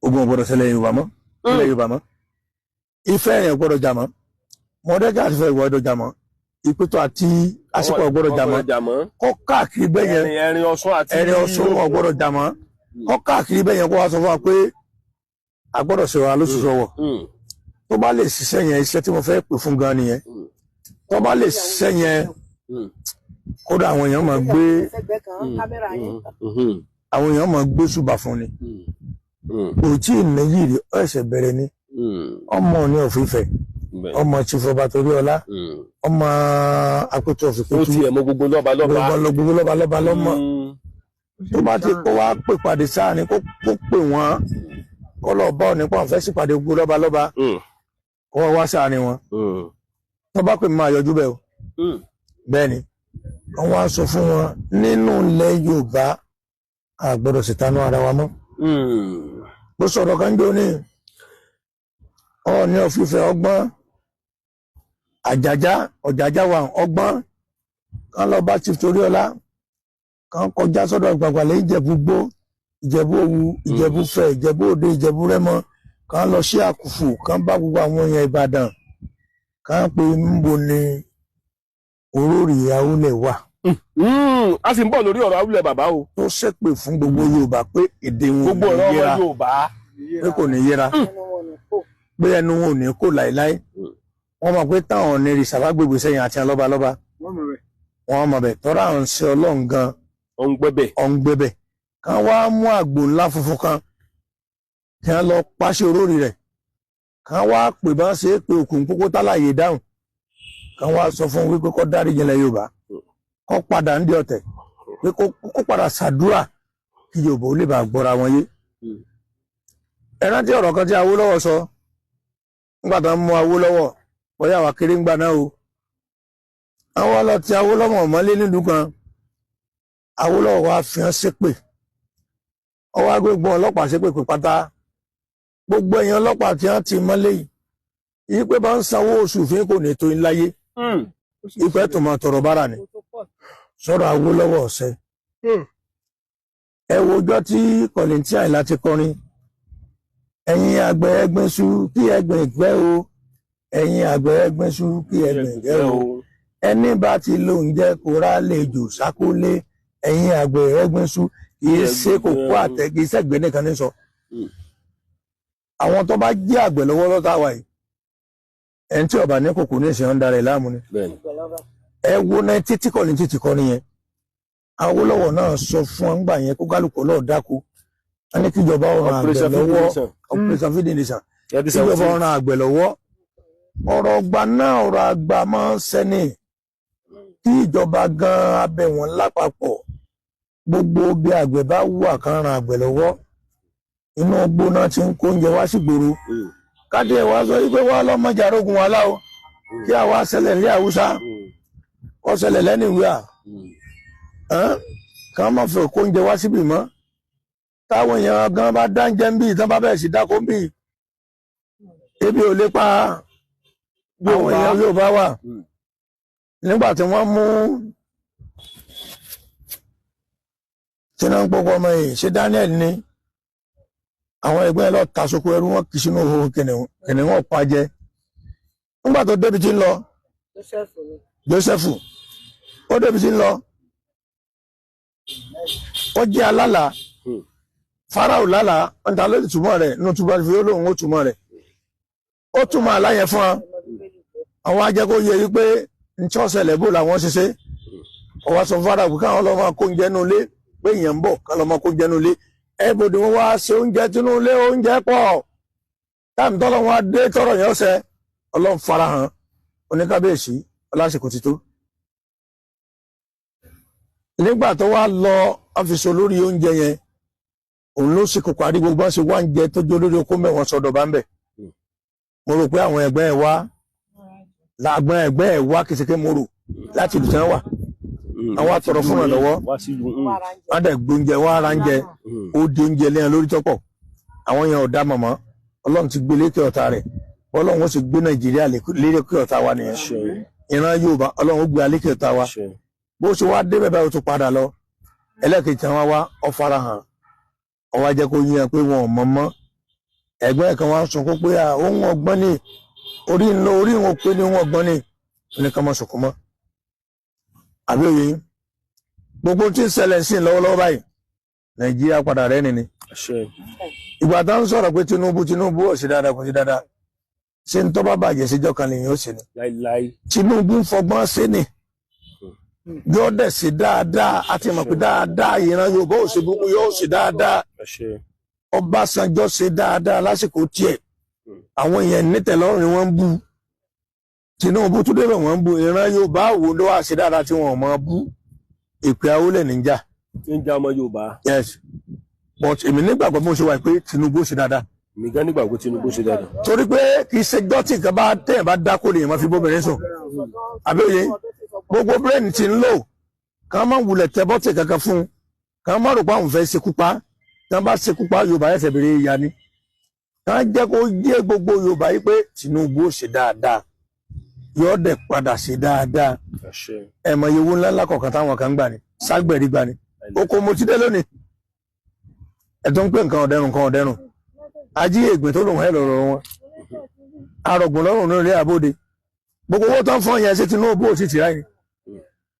ogun ọ̀gbọ́dọ̀ ṣẹlẹ̀ Yorùbá mọ́. ilẹ̀ Yorùbá mọ́. ìfẹ́ yẹn gbọ́dọ̀ jà mọ́. mọ̀ọ́dẹ́gà àti ìfẹ́ ìwọ́dọ̀ jà mọ́. ìpètò àti àsìkò ọ̀gbọ́dọ̀ jà mọ́. kọ́ káàkiri bẹ́yẹn. ẹ̀rin Ọ̀ṣun ọ̀gbọ́dọ̀ jà mọ́. kọ́ káàkiri bẹ́yẹn kó wá sọ fún wa pé a gbọ́dọ̀ ṣe wa lóṣù sọ̀wọ̀. tó bá lè ṣiṣẹ́ yẹn iṣẹ́ tí mo fẹ́ pè fún gan nìyẹn. tó bá lè ṣiṣẹ́ yẹn kódà àwọn èèyàn máa gbé ṣùbà fún ni. kò tí ì ní yìí ẹ̀ṣẹ̀ bẹ̀rẹ̀ ni. ọmọ ní òfìfẹ́ ọmọ Chief Ọbátoríọlá ọmọ Akoto Ọ̀fìpẹ̀tù. ó ti ẹ̀ mọ gbogbo lọ́ba lọ́mọ. tó bá ti kó wá pè pàdé sáà ni kó pè wọ́n kọlọ bá ọ nípa ọ̀fẹ́ sípàdé gbogbo lọ́balọ́ba kó wọ́n wá sáàrin wọn. tó bá pè mí máa yọjú bẹ́ẹ̀ o. bẹ́ẹ̀ ni wọ́n wá sọ fún wọn nínú ilẹ̀ Yorùbá a gbọ́dọ̀ ṣètánú ara wa mọ́. mo sọ̀rọ̀ kan jọ ní Ọọ̀ni ọ̀fìfẹ́ ọgbọ́n ọ̀jájá wa ọgbọ́n kan lọ bá Chief Toríọlá kan kọjá sọ́dọ̀ Ìgbàgbàlẹ̀ Ìjẹ̀bú Gbó Ìjẹ̀bú Òwu Ìjẹ̀bú Fẹ̀ Ìjẹ̀bú Òde Ìjẹ̀bú Rẹ́mọ kan lọ sí Àkùfù kan bá gbogbo àwọn èèyàn Ìbàdàn kan pé níbo ni Olórí Awúlẹ̀ wà. a sì ń bọ̀ lórí ọ̀rọ̀ Awúlẹ̀ bàbá o. tó ṣépè fún gbogbo Yorùbá pé èdè wọn gbogbo ọ̀rọ̀ ọmọ Yorùbá pé kò ní yẹra pé ẹnu wọn ò ní kó láéláé. wọ́n mọ̀ pé táwọn ní rìṣà bá gbègbè sẹ́yìn àti lọ́balọ́ba wọ́n mọ̀ bẹ̀ tọ́ra àwọn ṣe Ọlọ́run gan ọ̀ngbẹ́bẹ̀ kan wá mú àgbò ńlá funfun kan kí wọ́n lọ pàṣẹ olórí rẹ̀ kan wá pè bá ṣe é pé òkùn kókó tálàyé dáhùn kan wá sọ fún wípé kó dárí jìnlẹ̀ Yorùbá kó padà ń di ọ̀tẹ̀ pé kó padà ṣàdúrà kí Yorùbá ó lè bá gbọ́ra wọn yé. ẹ rántí ọ̀rọ̀ kan tí Awólọ́wọ̀ sọ nígbà tó ń mú Awólọ́wọ̀ bóyá wà kéré ńgbà náà o. àwọn ọlọ́tí Awólọ́wọ̀ mọ́lé nílùú kan Awólọ́wọ̀ wá fi hàn ṣépè ọwọ́ agbègbè ọlọ́pàá ṣépè pé pátá gbogbo èèyàn ọlọ́pàá tí wọ́n ti mọ́lé yìí pé bá ń sanwó oṣù fún kò ní tó ń láyé ìpẹ́ tó máa tọrọ bára ni sọ̀rọ̀ Awólọ́wọ̀ ọ̀sẹ̀. ẹ wo ọjọ́ tí Kọ̀lìntì Àyìnlá ti kọrin ẹ̀yin àgbẹ̀ ẹgbẹ́sù kí ẹgbẹ̀ ìgbẹ́ o ẹ̀yin àgbẹ̀ ẹgbẹ́sù kí ẹgbẹ̀ ìgbẹ́ o ẹni bá ti lóun jẹ́ kó rá lè jò sákólé ẹ̀yin àgbẹ̀ ẹgbẹ́sù kìí ṣe kókó àtẹ́gí sẹ́gbẹ́ nìkan ní sọ. àwọn tó bá jẹ́ àgbẹ̀ lọ́wọ́ lọ́tà wà yìí ẹni tí ọba ní kòkó ní ìṣẹ́ ń darẹ̀ láàmú ni. ẹ wo náà títí Kọ̀lìntì ti kọ́ nìyẹn Awólọ́wọ̀ náà sọ fún wọn gbà yẹn kó kálukú lọ́ọ̀ dáko a ní kíjọba ọ̀ràn àgbẹ̀ lọ́wọ́ operation feeding nation kíjọba ọ̀ràn àgbẹ̀ lọ́wọ́ ọ̀rọ̀ ọgbà náà ọ̀rọ̀ àgbà máa ń sẹ́ni kí ìjọba gan abẹ wọn lápapọ̀ gbogbo bí àgbẹ̀ bá wù àkànràn àgbẹ̀ lọ́wọ́ inú ọgbó náà ti ń kó oúnjẹ wá sígboro káde ẹ̀ wá sọ wípé wọ́n lọ́mọjà arógun wa láwo kí àwa ṣẹlẹ̀ ní Haúsá kọ́ ṣẹlẹ̀ lẹ́nìwíà kàn máa fẹ́ kó oúnjẹ wá síbì mọ́ táwọn èèyàn gan bá dáńjẹ ń bì tán bá bẹ̀rẹ̀ sí dákó ń bì ebi ò lè pa àwọn èèyàn yóò bá wà nígbà tí wọ́n mú tinubu ọmọ yìí ṣe Daniel ní àwọn ẹgbẹ́ lọ tasoko ẹrú wọn kì í sínú òhò kìnìún wọn pa jẹ nígbà tó débi tí ń lọ Joseph ó débi tí ń lọ ó jẹ́ alálà Fáráò lálà ọ̀ntà ló ti túmọ̀ rẹ̀ nínú túbọ̀ fi ó lóun ó túmọ̀ rẹ̀ ó túmọ̀ aláyẹ fún wa àwọn ajẹ́kó yẹ yí pé ń tí ọ̀sẹ̀ lẹ́bù làwọn ṣiṣẹ́ ọwọ́ sọ Fáráò pé káwọn lọ́ọ́ máa kó oúnjẹ nù lé pé èèyàn ń bọ̀ ká lọ́ọ́ máa kó oúnjẹ nù lé ẹ̀bùdì wọn wá ṣe oúnjẹ tínú lé oúnjẹ pọ̀ táàmì tọ́lọ́ wọn á dé tọ́rọ̀ yẹn ọ̀sẹ̀ Ọlọ́run farahàn oníkábíyèsí ọlásìkò ti tó nígbà tó wá lọ ọ́fíìsì olórí oúnjẹ yẹn òun ló sì kó parí gbogbo ṣe wá ń jẹ tó jó lórí okó mẹ́wọ̀n sọ́dọ̀ bá ń bẹ̀ mo rò pé àwọn ẹgbẹ́ ẹ̀ wá làgbọ́n ẹgbẹ́ ẹ̀ wá kìsìkẹ́ mo rò láti ìlú tí wọ́n wà àwọn àtọ̀rọ̀ fún ìrànlọ́wọ́ wọ́n dẹ̀ gbóúnjẹ wọ́n ara ń jẹ ó di oúnjẹ lẹ́yìn lórí tọ́pọ̀ àwọn yẹn ò dá mọ̀mọ́ Ọlọ́run ti gbé lékè ọ̀tá rẹ̀ Ọlọ́run ó sì gbé Nàìjíríà lékè ọ̀tá wa nìyẹn ìran Yorùbá Ọlọ́run ó gbé lékè ọ̀tá wa bó ṣe wá dé bẹ́ẹ̀ báyìí ó tún padà lọ ẹlẹ́kejì tí wọ́n wá ọ farahàn ọwọ́ ajẹ́ kó yíyan pé wọn ò mọ̀ mọ́ ẹ̀gbọ́n kan wá sunkún pé òun ọgbọ́n ní orí wọn pé ní wọn ọgbọ́n ní oníkan mọ́ sunkún mọ́ àbí òye gbogbo tí ń ṣẹlẹ̀ sí lọ́wọ́lọ́wọ́ báyìí Nàìjíríà padà rẹ́ nìní ìgbà tá ń sọ̀rọ̀ pé Tinubu ò sí dáadáa kò sí dáadáa ṣé ń tọ́ bá bàjẹ́ síjọ́ kan lèyìn ó sì ní Tinubu ń fọgbọ́n sí ni yóò dẹ̀ sí dáadáa àti mọ̀ pé dáadáa ìran Yorùbá ò sí gbogbo yóò sí dáadáa Ọbásanjọ́ ṣe dáadáa lásìkò tiẹ̀ àwọn èèyàn nítẹ̀lọ́rùn ni wọ́n ń bú Tinubu tó débẹ̀ wọ́n ń bú ìran Yorùbá wo ló wá sí dáadáa tí wọ́n mọ̀ bú ìpè Awólẹ̀ níjà ọmọ Yorùbá. yes but èmi nígbàgbọ́ mo ṣe wà pé Tinubu ṣe dáadáa. mi gan nígbàgbọ́ Tinubu ṣe dáadáa. torí pé kì í ṣe dọ́tì kan bá tẹ̀yìn bá dákó lè máa fi bóbìnrin sùn àbí òye gbogbo brain ti ń lò kàn máa wulẹ̀ tẹ bọ́tì kankan fún un kàn máa rò pé àwọn fẹ́ ṣekú pa kàn bá ṣekú pa Yorùbá ẹsẹ̀ bèrè ìyá ni kàn jẹ́ kó yé gbogbo Yorùbá yìí pé Tinubu ṣe dáadáa yóò dẹ̀ padà ṣe dáadáa ẹ̀mọ̀ ewu ńláńlá kọ̀ọ̀kan táwọn kan gbà ní ságbẹ̀rí gbà ní oko mo ti dé lónìí ẹ̀tọ́ ń pè nǹkan ọ̀dẹ́rùn ají ègbè tó lòun ẹ̀ lọ́rọ̀ wọn arọ̀gbọ̀n lọ́rùn ní ilé àbóde gbogbo owó tán fún yẹn ṣe Tinubu ò sì tì ráyìn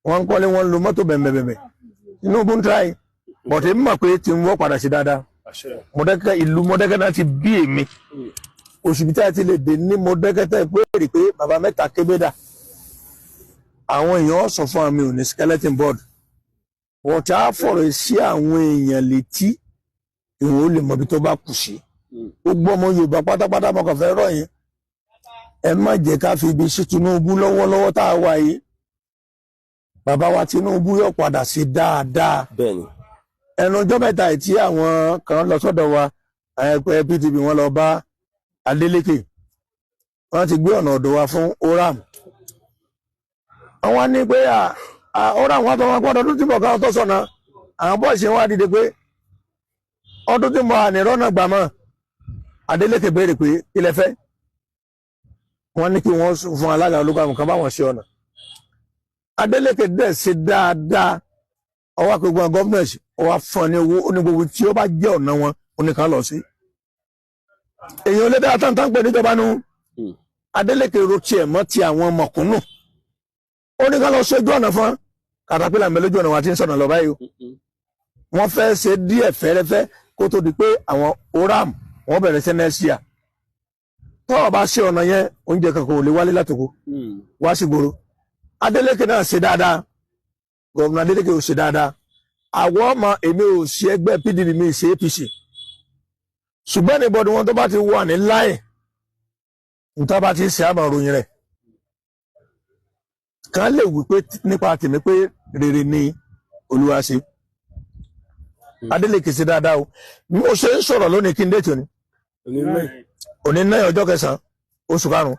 wọ́n ń kọ́lé wọn lo mọ́tò bẹ̀m̀bẹ̀mẹ̀ Tinubu ń tíráyìn bọ̀tí mọ̀ pé Tinubu padà ṣe dáadáa Mọ̀dákẹ́kẹ́ ìlú Mọ̀dákẹ́kẹ́ náà ti bí èmi òṣìbítà ti lè dé ní Mọ̀dákẹ́kẹ́ pé èrè pé bàbá mẹ́ta kébédà àwọn èèyàn sọ fún àmì òní skeleton board wọ́n ti á fọ̀rọ̀ sí àwọn èèyàn létí ìwọ̀n ó lè mọ̀bí tó bá kù sí gbogbo ọmọ Yorùbá pátápátá mọ̀kàn fẹ́ rọ̀ yín ẹ má jẹ́ ká fi ibi sí Tinubu lọ́wọ́lọ́wọ́ tá a wà yìí bàbá wa Tinubu yóò padà sí dáadáa ẹnu ọjọ́ mẹ́ta tí àwọn kan lọ sọ́dọ̀ wa ẹgbẹ́ PDP wọn lọ bá Adeleke wọ́n ti gbé ọ̀nà ọ̀dọ̀ wa fún Oram àwọn ní pé Oram wọn tó wọn gbọ́dọ̀ ọdún tí mo káwọn tó sọ̀nà àwọn bọ́ọ̀sì wa dìde pé ọdún tí mo hà ní rọ́nà gbàmọ́ Adeleke béèrè pé kí lẹ fẹ́ wọ́n ní kí wọ́n fún alága olúkàmù kan báwọn ṣe ọ̀nà Adeleke dẹ̀ ṣe dáadáa ọwọ́ akẹgbọn gọ́ọ̀mẹ̀ntì ọwọ́ fún ní owó onígbogbo tí ó bá jẹ́ ọ̀nà wọn oníkan lọ sí èèyàn olè dáa tán tán pé níjọba nu Adeleke ro tiẹ̀ mọ́ ti àwọn mọ̀kúnnù oníkan lọ sójú ọ̀nà fún katapila ń bẹ lójú ọ̀nà wa ti ń sọ̀nà lọ báyìí wọ́n fẹ́ ṣe díẹ̀ fẹ́rẹ́fẹ́ kó tó di pé àwọn Oram wọ́n bẹ̀rẹ̀ sí nẹ́ẹ̀sìà tọ́ọ̀ bá ṣe ọ̀nà yẹn oúnjẹ kankan ò lè wálé látòkò wá sí gbòòrò Adeleke náà ṣe dáadáa gọ̀ọ̀nà Adeleke ò ṣe dáadáa àwọn ọmọ èmi ò sí ẹgbẹ́ PDP mi ṣe APC ṣùgbọ́n níbọ̀dì wọn tó bá ti wà ní láì nǹkan bá ti ṣe àmọ́ ròyìn rẹ̀ kan lè wí pé nípa tèmi pé rere ni Olúwa ṣe Adeleke ṣe dáadáa o bí mo ṣe ń sọ̀rọ̀ lónìí kí n dé tí òní náà ọjọ́ 9 oṣù 5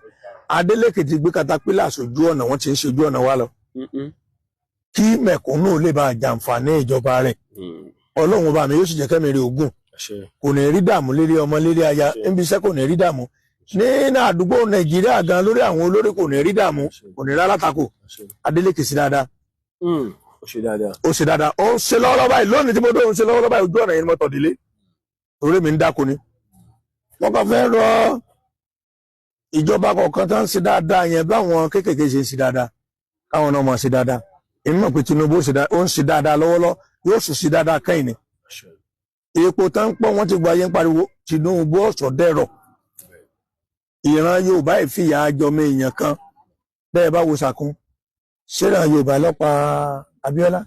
Adeleke ti gbé katapila sójú ọ̀nà wọ́n ti ń ṣojú ọ̀nà wa lọ kí mẹ̀kúnnù lè bá jàǹfààní ìjọba rẹ̀ Ọlọ́run bá mi yóò sì jẹ́ kẹ́mi rí ogún kò ní rí dààmú lérí ọmọ lérí aya níbi iṣẹ́ kò ní rí dààmú ní àdúgbò Nàìjíríà gan lórí àwọn olórí kò ní rí dààmú kò ní rárá tako Adeleke sí dáadáa ó ṣe dáadáa ó ṣe lọ́wọ́lọ́wọ́ báyìí lónìí tí mo dóhùn ṣe lọ́wọ́lọ́wọ́ báyìí ojú ọ̀nà yẹn ni mo tọ̀ délé orí mi ń dáko ni wọ́n kàn fẹ́ rọ ìjọba kọ̀ọ̀kan tó ń ṣe dáadáa yẹn báwọn kéékèèké ṣe ń ṣe dáadáa káwọn náà mọ̀ ṣe dáadáa èmi mọ̀ pé Tinubu ó ń ṣe dáadáa lọ́wọ́lọ́ yóò sì ṣe dáadáa kẹ́yìn ni epo tó ń pọ̀ wọ́n ti gba ayé ń pariwo Tinubu ọ̀sọ̀ dẹ̀rọ̀ ìran Yorùbá ìfìyà àjọmọ èèyàn kan bẹ́ẹ̀ bá wo sàkún ṣẹ́ràn Yorùbá lọ́pàá Abíọ́lá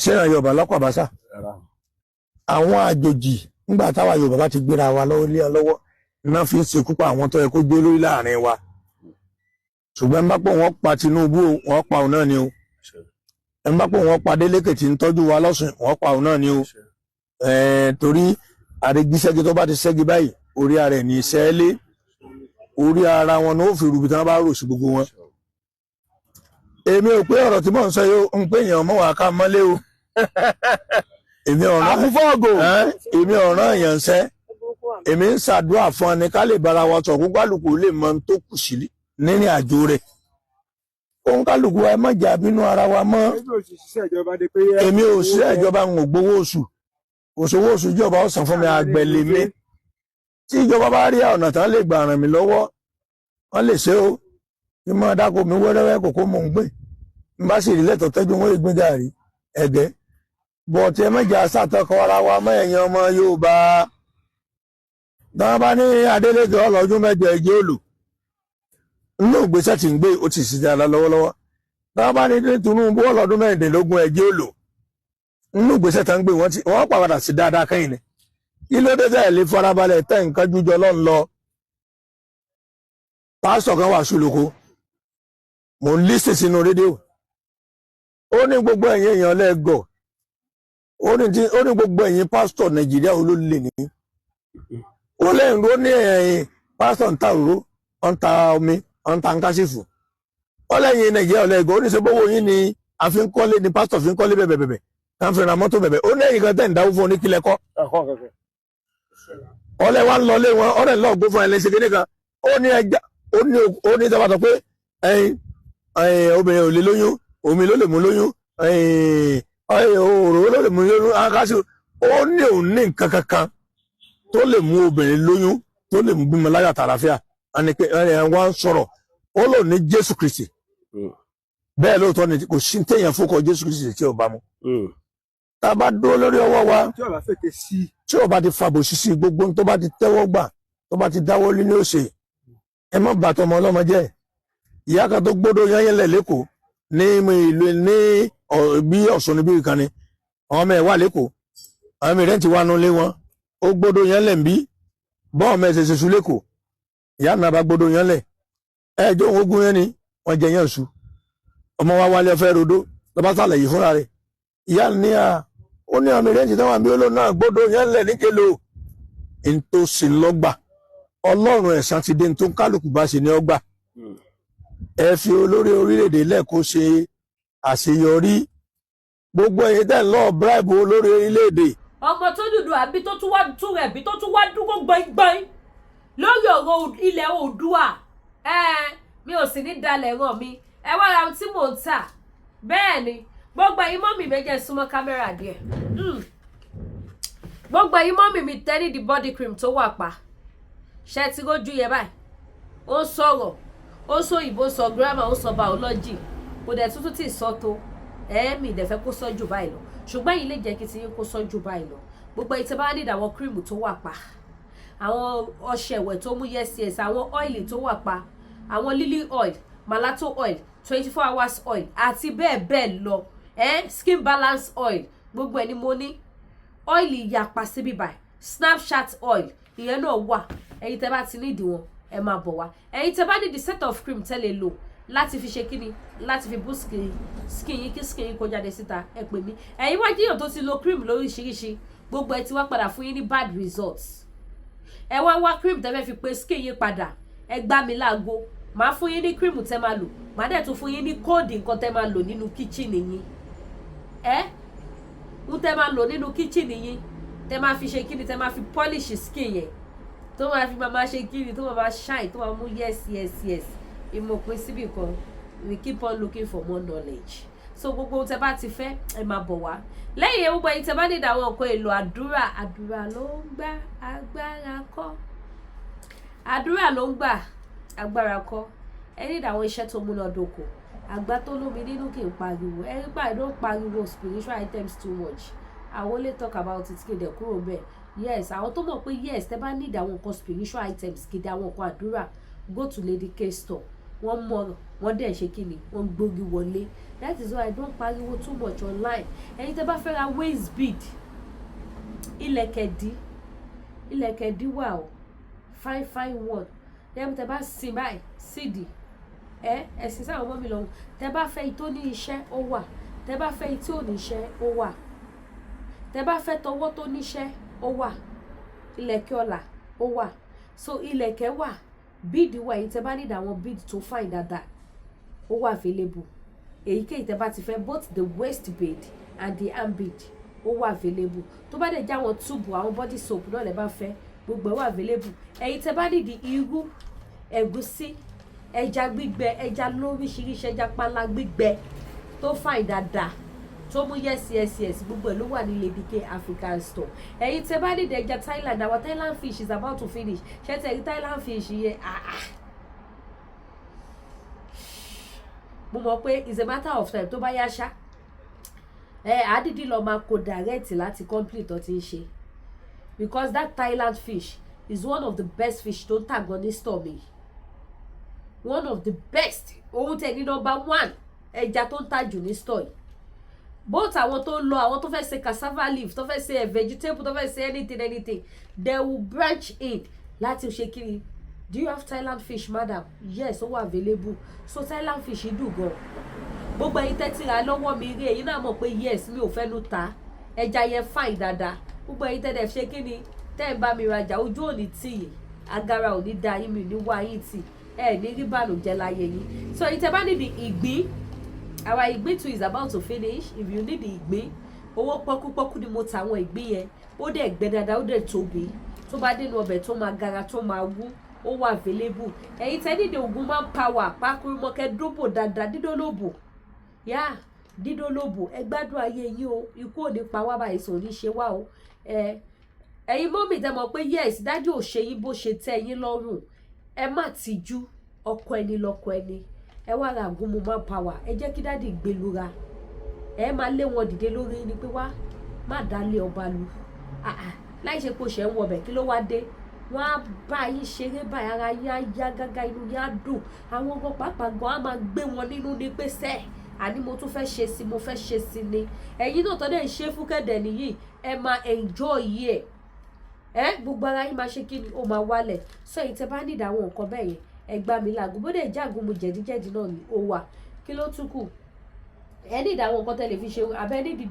ṣẹ́ràn Yorùbá lọ́pàá Bàṣà àwọn àjòjì nígbà táwa Yorùbá bá ti gbéra wa lọ́wọ́ lé ọ lọ́wọ́ iná fi ń ṣekú pa àwọn tó yẹ kó gbé lórí láàrin wa ṣùgbọ́n ń bá pọ̀ wọ́n pa Tinubu wọ́n pa òun náà ni o ń bá pọ̀ wọ́n pa Adeleke tí ń tọ́jú wa lọ́sùn wọ́n pa òun náà ni o torí àrègbísẹ́gi tó bá ti ṣẹ́gi báyìí orí ara ẹ̀ ní sẹ́ẹ́lé orí ara wọn ní ó fi rúbi tí wọ́n bá rò sí gbogbo wọn. èmi ò pé ọ̀rọ̀ tí mò ń sọ yóò ń pè èèyàn mọ́ wà ká mọ́lé o èmi ọ̀ràn èèyàn ṣẹ́ èmi ń ṣàdúrà fún ẹni ká lè bára wa sọ kó kálukú lè mọ ohun tó kù sí nínú àjò rẹ̀ kó kálukú wa má jà bínú ara wa mọ́ èmi ò ṣiṣẹ́ ìjọba ń gbowó oṣù òṣòwò oṣù ìjọba ọ̀sán fún mi àgbẹ̀lẹ̀ mi tí ìjọba bá rí ọ̀nà tán lè gbà ràn mí lọ́wọ́ wọ́n lè ṣe o kí n máa dáko mi wẹ́rẹ́wẹ́ kòkó mò ń gbìn n bá sì rí lẹ́tọ̀ọ́ tẹ́jú wọ́n lè gbìn gàrí ẹ̀gẹ́ bọ̀tí ẹ mẹ́jà sàtọkọ ara wa mẹ́yìn ọmọ Yorùbá dáwọn bá ní Adeleke ọlọ́dún 8 ẹjẹ́ òlò nínú ìgbésẹ̀ tí ń gbé ó ti sì dára lọ́wọ́lọ́wọ́ dáwọn bá ní Tinubu ọlọ́dún 15 ẹjẹ́ òlò nínú ìgbésẹ̀ tá ń gbé wọ́n pàwàdà sí dáadáa kẹ́yìn ni kí ló dé tẹ́ lè farabalẹ̀ tẹ́ nǹkan jújọ lọ́n lọ pásítọ̀ kan wà ṣùlùkù mò ń lísì sínú rédíò ó ní gbogbo ẹ̀yin èèyàn lẹ́gọ̀ọ́ ó ní gbogbo ẹ̀yin pásítọ̀ Nàìjíríà olólè ní ó lẹ́yìn ló ní ẹ̀yin pásítọ̀ ń ta òró ń ta omi ń ta nkásífù ó lẹ́yìn Nàìjíríà lẹ́gọ̀ọ́ ó ní ṣe bówó yín ni àfi ń kọ́lé ni pásítọ̀ fi ń kọ́lé bẹ̀bẹ̀bẹ̀ ká ń fi ra mọ́tò bẹ̀bẹ̀ ó ní ẹ̀yin kan tẹ̀ ń dáwó fún oníkílẹ̀ kọ́ ọlẹ́ wa ń lọ lé wọn ọ̀rẹ́ lọ́ọ̀ gbó fún ẹ lẹ́sẹ̀ kéde kan ó ní sábà sọ pé obìnrin ò lè lóyún omi ló lè mú lóyún òróró ló lè mú lóyún akásí ó ní òun ní nǹkan kankan tó lè mú obìnrin lóyún tó lè mú bímọ láyà tàlàfíà wọ́n sọ̀rọ̀ ó lò ní Jésù Kristi bẹ́ẹ̀ lóòótọ́ ni kò sí téèyàn fúnkọ Jésù Kristi tí ò bá mu tá a bá dúró lórí ọwọ́ wa tí ò bá ti fàbò sísí gbogbo tó bá ti tẹ́wọ́ gbà tó bá ti dáwọ́ lé ní òsè ẹ má bàtọ̀ ọmọ ọlọ́mọ jẹ́ ìyá kan tó gbódò yányẹlẹ̀ lẹ́kọ̀ọ́ ní ìlú ní bí Ọ̀ṣun níbí kan ni àwọn ọmọ ẹ̀ wà lẹ́kọ̀ọ́ àwọn ọmọ rẹ̀ ti wá nulẹ̀ wọn ó gbódò yánlẹ̀ ń bí bọ́ ọmọ ẹ̀ ṣẹṣẹ sùn lẹ́kọ̀ọ́ ìyá náà bá gbódò yánlẹ̀ ẹjọ́ òun ogun yẹn ni wọ́n jẹ yẹn sùn ọmọ wa wálé ọfẹ́ rodó lọ́ba sàlẹ̀ fúnra rẹ̀ ìyá ní ó ní ọmọ rẹ̀ ti táwọn àbí olóòrùn náà gbódò yánlẹ̀ níkelo ń tó sì lọ́gbà Ọlọ́run ẹ̀san ti dé tó kálukú bá ṣe ní ọgbà ẹ fi olórí orílẹ̀-èdè lẹ́ẹ̀kó ṣe àṣeyọrí gbogbo ẹ̀yin tẹ́ ń lọ bribe olórí orílẹ̀-èdè. ọmọ tó dùdú àbí tó tún wá tú rẹ̀ bí tó tún wá dúró gbọ̀ngbọ̀n lórí ọ̀rọ̀ ilẹ̀ Oòduà mi ò sì ní dalẹ̀ ràn mí ẹ wá ra ohun tí mò ń tà bẹ́ẹ̀ ni gbogbo ẹ̀yin mọ́mì mi jẹ́ súnmọ́ kámẹ́rà díẹ̀ gbogbo ẹ̀yin mọ́mì mi tẹ́lí di body cream tó wà pa ṣe ti rójú yẹ báyìí ó sọ̀rọ̀ ó sọ ìbò sọ grammar ó sọ biology kò dẹ̀ tuntun tí ì sọ tó ẹ̀ẹ́mì ìdẹ̀fẹ́ kó sọ jù báyìí lọ ṣùgbọ́n yìí lè jẹ́ kí ti yín kó sọ jù báyìí lọ gbogbo ìtẹ́ bá nídìí àwọn cream tó wà pa àwọn ọṣẹ ìwẹ̀ tó mú yes àwọn oil tó wà pa àwọn lily oil malato oil 24 hours oil àti bẹ́ẹ̀ bẹ́ẹ̀ lọ skin balance oil gbogbo ẹ̀ ni mo ní oil ìyapa síbí báyìí Snapchat oil ìyẹn náà wà ẹ̀yin tẹ́ bá ti ní ìdí wọn ẹ máa bọ̀ wá ẹ̀yin tẹ́ bá ní the set of cream tẹ́ lè lò láti fi ṣe kíni láti fi boost skin yín kí skin yín kó jáde síta ẹ pè mí ẹ̀yin wá jíyàn tó ti lo cream lóríṣiríṣi gbogbo ẹ ti wá padà fún yín ní bad results ẹ wá cream tẹ́ fẹ́ fi pe skin yín padà ẹ gbá mi láago màá fún yín ní cream tẹ́ máa lò màá dẹ̀ tún fún yín ní kóòdì nǹkan tẹ́ máa lò nínú kitchen yín ń tẹ́ máa lò nínú kitchen yín tẹ́ máa fi ṣe kíni tẹ́ máa fi polish skin yẹn tó máa fi máa ṣe kíni tó máa shine tó máa mú yes ìmọ̀ pín síbì kan we keep on looking for more knowledge so gbogbo tẹ́ bá ti fẹ́ ẹ máa bọ̀ wá lẹ́yìn gbogbo ẹ̀yin tẹ́ bá ní àwọn nǹkan èlò àdúrà ló ń gbà agbára kọ́ àdúrà ló ń gbà agbára kọ́ ẹ ní àwọn iṣẹ́ tó múnádóko àgbà tó lómi nínú kì í pariwo ẹ nígbà I don't pariwo spiritual items too much I only talk about it kéde kúrò bẹ́ẹ̀ yes àwọn tó mọ̀ pé yes tẹ́ bá ní àwọn nǹkan spiritual items kéde àwọn nǹkan àdúrà go to Lady K store wọ́n mọ̀ wọ́n dẹ̀ ṣe kíni wọ́n gbógi wọlé that is why I don't pariwo too much online ẹ̀yin tẹ́ bá fẹ́ ra waist bead ilẹ̀kẹ̀dí wà o fine one yẹ́n tẹ́ bá sin báyìí sídìí ẹ̀sìn sáwọn ọmọ mi lọ́wọ́ tẹ́ bá fẹ́ itó ní iṣẹ́ ó wà tẹ́ bá fẹ́ itó ní iṣẹ́ ó wà tẹ́ bá fẹ́ tọwọ́ tó níṣẹ́ ó wà ilẹ̀kẹ̀ ọ̀la ó wà so ilẹ̀kẹ̀ wà bíìdì wà èyí tẹ́ bá need àwọn bíìdì tó fine dáadáa ó wà available èyíkéyìí tẹ́ bá ti fẹ́ both the waist bead and the arm bead ó wà available tó bá dẹ̀ jẹ́ àwọn túbù àwọn body soap náà lẹ́ bá fẹ́ gbogbo ẹ̀ wà available èyí tẹ́ bá need irú ẹ̀gúsí ẹja gbígbẹ ẹja lóríṣiríṣi ẹja panla gbígbẹ tó fine dáadáa tó mú yes gbogbo ẹ̀ ló wà ní Lady K African store ẹ̀yin tẹ́ bá need ẹja Thailand our Thailand fish is about to finish ṣé tẹ́ rí Thailand fish yẹn mo mọ̀ pé it's a matter of time tó bá yá ṣá àdídì lọ máa kó direct láti complete tó ti ń ṣe because that Thailand fish is one of the best fish tó ń tà gan ní store mi one of the best ohun tẹ̀ ní #1 ẹja tó ń tà jù ní store yìí both àwọn tó lọ àwọn tó fẹ́ ṣe cassava leaf tó fẹ́ ṣe vegetable tó fẹ́ ṣe anything they will branch in láti ṣe kiri do you have Thailand fish madam yes ó wà available so Thailand fish dùn gan gbogbo ẹ̀yin tẹ́tí ra lọ́wọ́ mi rí èyí náà mọ̀ pé yes mi ò fẹ́ ló ta ẹja yẹn fine dáadáa gbogbo ẹ̀yin tẹ́tẹ̀ ṣe kíni tẹ́ ń bá mi rajà ojú òní tì yìí agara ò ní da yín mi ní wá yín tì ẹ ní rí bàlùjẹ́ láyé yín so ẹ̀yin tẹ́ bá níbi ìgbín our ìgbín too is about to finish if you need ìgbín owó pọ́kúpọ́kú ni mo ta àwọn ìgbín yẹn ó dẹ̀ gbẹ dáadáa ó dẹ̀ tóbi tó bá dénú ọbẹ̀ tó máa gara tó máa wú ó wà available ẹ̀yin tẹ́ nídìí oògùn máa ń power pákúrúmọ́kẹ́ dóbò dáadáa dídólóbò yá dídólóbò ẹ gbádùn ayé yín o ikú ò ní pa wá báyìí sọ ní ṣe wá o ẹ̀yin mọ́mì tẹ́ mọ̀ pé yes dájú ò ṣe yín bó ṣe tẹ́ yín lọ́rùn ẹ má tìjú ọkọ ẹni lọkọ ẹni ẹ wá ra àgúnmu máa power ẹ jẹ́ kí dáàdì gbẹlura ẹ máa lé wọn dìde lórí ni pé wá má dálé ọba lu láì ṣe pé ó ṣe ń wọbẹ̀ kí ló wá dé wọ́n á bá yín ṣeré báyìí ara yín á yá gágá inú yín á dùn àwọn ọmọ pàápàá gan á máa gbé wọn nínú ní pé sẹ́ẹ̀ àní mo tún fẹ́ ṣe sí mo fẹ́ ṣe sí ni ẹ̀yin náà tọ́lẹ̀ ń ṣe fúkẹ́dẹ̀ nìyí ẹ máa enjoy yẹ gbogbo ara yín máa ṣe kí ni ó máa wálẹ̀ sọ èyí tẹ́ bá nídìí àwọn nǹkan bẹ́ẹ̀ yẹn ẹ gbá mi láago bó dẹ̀ jágun mo jẹ̀díjẹ̀dí náà ni ó wà kí ló tún kù ẹ nídìí àwọn nǹkan tẹ́lẹ̀ fi ṣe abẹ́ nídìí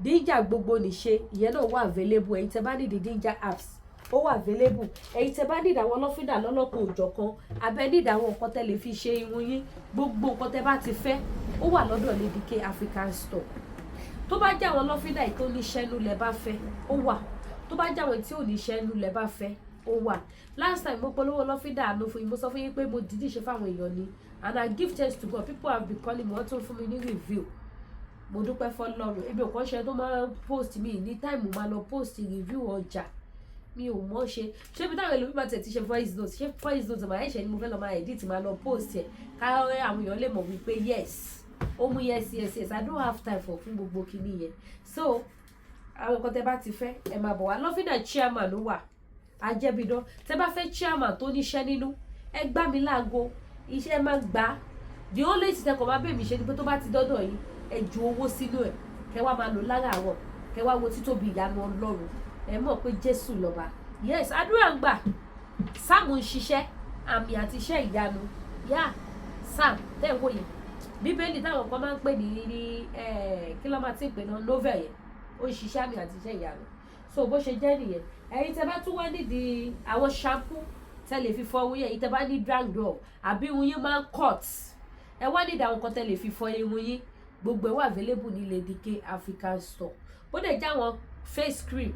díjà gbogbo nìṣe ìyẹn náà wà available ẹ̀yin tẹ́ bá nídìí díjà apps ó wà available ẹ̀yin tẹ́ bá nídìí àwọn lọ́fíńdà lọ́lọ́kan òjọ̀kan abẹ́ nídìí àwọn nǹkan tẹ́lẹ̀ fi ṣe irun yín gbogbo nǹkan tẹ́ bá ti fẹ́ ó wà lọ́dọ̀ Lady K African store tó bá jẹ́ àwọn lọ́fíńdà yìí tó níṣẹ́nu lẹ bá fẹ́ ó wà tó bá jẹ́ àwọn tí ò níṣẹ́nu lẹ bá fẹ́ ó wà last time mo polówó lọ́fíńdà àánú fún yín mo sọ fún yín pé mo dìídì ṣe fáwọn èèyàn ni and I give thanks to God people have been calling me wọ́n tún fún mi ní review mo dúpẹ́ fọlọ́run ebi ò kàn ṣe tó máa post mi ní táìmù máa lọ post review ọjà mi ò mọ̀ ṣé bí táwọn ẹlòmíì tẹ̀ ti ṣe voice note máa ẹ̀ṣẹ̀ ni mo fẹ́ lọ máa edit máa lọ post ẹ̀ káwé àwọn èèyàn lè mọ̀ wípé yes ó mú yes I don't have time for fún gbogbo kinní yẹn so àwọn nǹkan tẹ́ bá ti fẹ́ ẹ máa bọ̀ wá lọ́fíńdà chairman ló wà ajẹ́bidán tẹ́ bá fẹ́ chairman tó níṣẹ́ nínú ẹ gbá mi láago iṣẹ́ máa gbà. The only thing tẹ́kọ̀ọ́ máa bẹ̀ mí ṣe ni pé tó bá ti dọ́dọ̀ yìí ẹ ju owó sínú ẹ̀ kẹ́ wá máa lò láràárọ̀ kẹ́ wá wo títóbi ìyanu Ọlọ́run ẹ mọ̀ pé Jésù lọ́ba. Yes, àdúrà ń gbà. Sam ń ṣiṣẹ́ àmì àti iṣẹ́ ìyanu. Yá Sam tẹ́ ẹ̀ wò yẹn bíbélì táwọn kan máa ń pè ní kí ló máa ti pè náà novel yẹn ó ń ṣiṣẹ́ àmì àti iṣẹ́ ìyanu. So bó ṣe jẹ́ nìyẹn ẹ̀yin tẹ́ bá tún wá nídìí àwọn shampoo tẹ́ lè fi fọ irun yẹn, ẹ̀yin tẹ́ bá ní dandruff àbí irun yín máa ń cut ẹ wá nídìí àwọn kan tẹ́ lè fi fọ irun yín, gbogbo ẹ̀ wà available ní Lady K African Store. Bó dẹ̀ jẹ́ àwọn face cream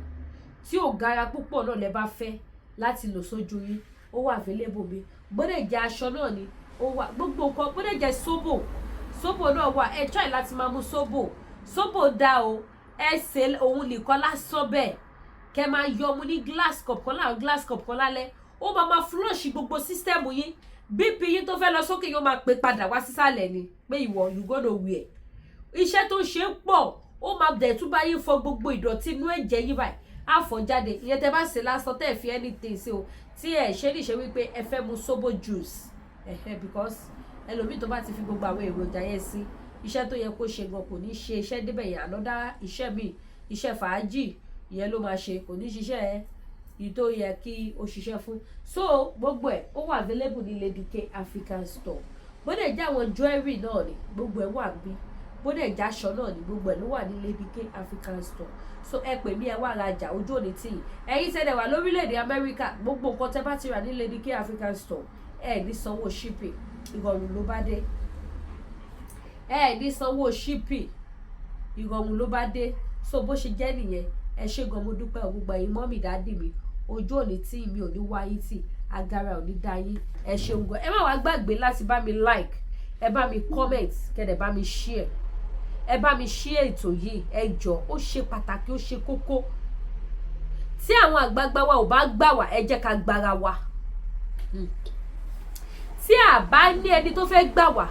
tí ò gara púpọ̀ náà lẹ bá fẹ́ láti lò sójú yín ó wà available mi. Bó dẹ̀ jẹ́ aṣọ náà ni ó wà gbogbo nǹkan. Bó dẹ̀ jẹ́ sóbò náà wà. Ẹ try láti máa mu sóbò dá o. Ẹ ṣe òun nìkan lásán bẹ́ẹ̀ kẹ́ máa yọ mu ní glass cup kan láàárọ̀ glass cup kan lálẹ́ ó máa flush gbogbo system yín. BP yín tó fẹ́ lọ sókè yóò máa pè padà wá sísàlẹ̀ ni pé ìwọ you go nowhere. Iṣẹ́ tó ṣe ń pọ̀ ó máa dẹ̀ tún bá yín fọ gbogbo ìdọ̀tí inú ẹ̀jẹ̀ yín báyìí á fọ jáde. Ìyẹn tẹ́ bá ṣe lásán tẹ́ ẹ̀ fi anything sí o tí ẹ̀ ṣe níṣe wípé ẹ fẹ́ mu sóbò juice because ẹlòmíì tó bá ti fi gbogbo àwọn èròjà yẹn sí iṣẹ́ tó yẹ kó ṣe gan kò ní ṣe iṣẹ́ débẹ̀ yẹn ànọ́dá iṣẹ́ míì iṣẹ́ fàájì ìyẹn ló máa ṣe kò ní ṣiṣẹ́ yìí tó yẹ kí ó ṣiṣẹ́ fún. So gbogbo ẹ̀ ó wà available ní Lady K African Store. Bó dẹ̀ jẹ́ àwọn jewelry náà ni gbogbo ẹ̀ wà bí. Bó dẹ̀ jẹ́ aṣọ náà ni gbogbo ẹ̀ ló wà ní Lady K African Store. So ẹ pè mí ẹ wá rajà ojú òní tí yìí ẹ̀yin tẹ́lẹ̀ wà lórílẹ̀‐èdè Amẹ́ríkà gbogbo nǹkan tẹ́ bá ti rà ní Lady K African Store ẹ ní sanwó shipping ìrọ̀rùn ló bá dé. Ẹ ní sanwó shipping ìrọ̀rùn ló bá dé. So bó ṣe jẹ́ nìyẹn ẹ ṣé gan mo dúpẹ́ gbogbo ẹ̀yin mọ́mì dáàdì mi ojú òní tí mi ò ní wáyé tì agara ò ní dá yín ẹ ṣeun gan. Ẹ má wá gbàgbé láti bá mi like ẹ bá mi comment kẹ́dẹ̀ bá mi share ẹ bá mi share ètò yìí ẹ jọ̀ọ́ ó ṣe pàtàkì ó ṣe kókó. Tí àwọn àgbààgbà wa ò bá gbà wá ẹ jẹ́ ká gbára wa. Tí a bá ní ẹni tó fẹ́ gbà wá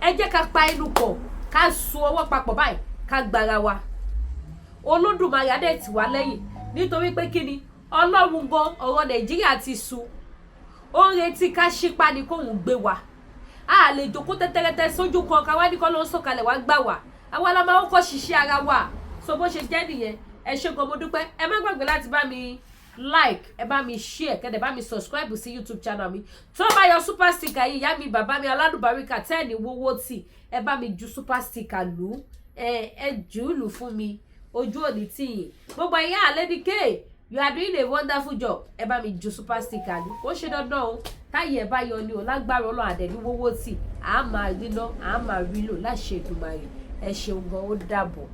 ẹ jẹ́ ká pa inú pọ̀ ká so ọwọ́ papọ̀ báyìí ká gbára wa. Olódùmarè á dẹ̀ tì wá lẹ́yìn nítorí pé kí ni Ọlọ́run gan ọ̀rọ̀ Nàìjíríà ti sú ó ń retí ká ṣípa ni kóun gbé wa. A lè jókòó tẹ́tẹ́rẹ́tẹ́ sójú kan ká wá ní kọ́ ló ń sọ̀kalẹ̀ wá gbà wá àwa la máa ń kọ́ ṣiṣẹ́ ara wa. So bó ṣe jẹ́ nìyẹn ẹ ṣé gan mo dúpẹ́. Ẹ má gbàgbé láti bá mi like ẹ bá mi share kẹ́dẹ̀ bá mi subscribe sí YouTube channel mi. Tó bá yọ super sticker yìí ìyá mi bàbá mi aládùbáríkà tẹ́ẹ̀ni wọ́wọ́ tì ẹ bá mi ju super sticker lù ẹ jù ú lù fún mi ojú òní tí yìí. Gbogbo ẹ̀yà Lady K you are doing a wonderful job ẹ bá mi ju super sticker lù ó ṣe dandan o táyì ẹ bá yọ ni o lágbára Ọlọ́run àdẹ̀ní wọ́wọ́ tì à máa rí ná à máa rí lò láṣẹ Èdùmàrè ẹ ṣeun gan ó dàbọ̀.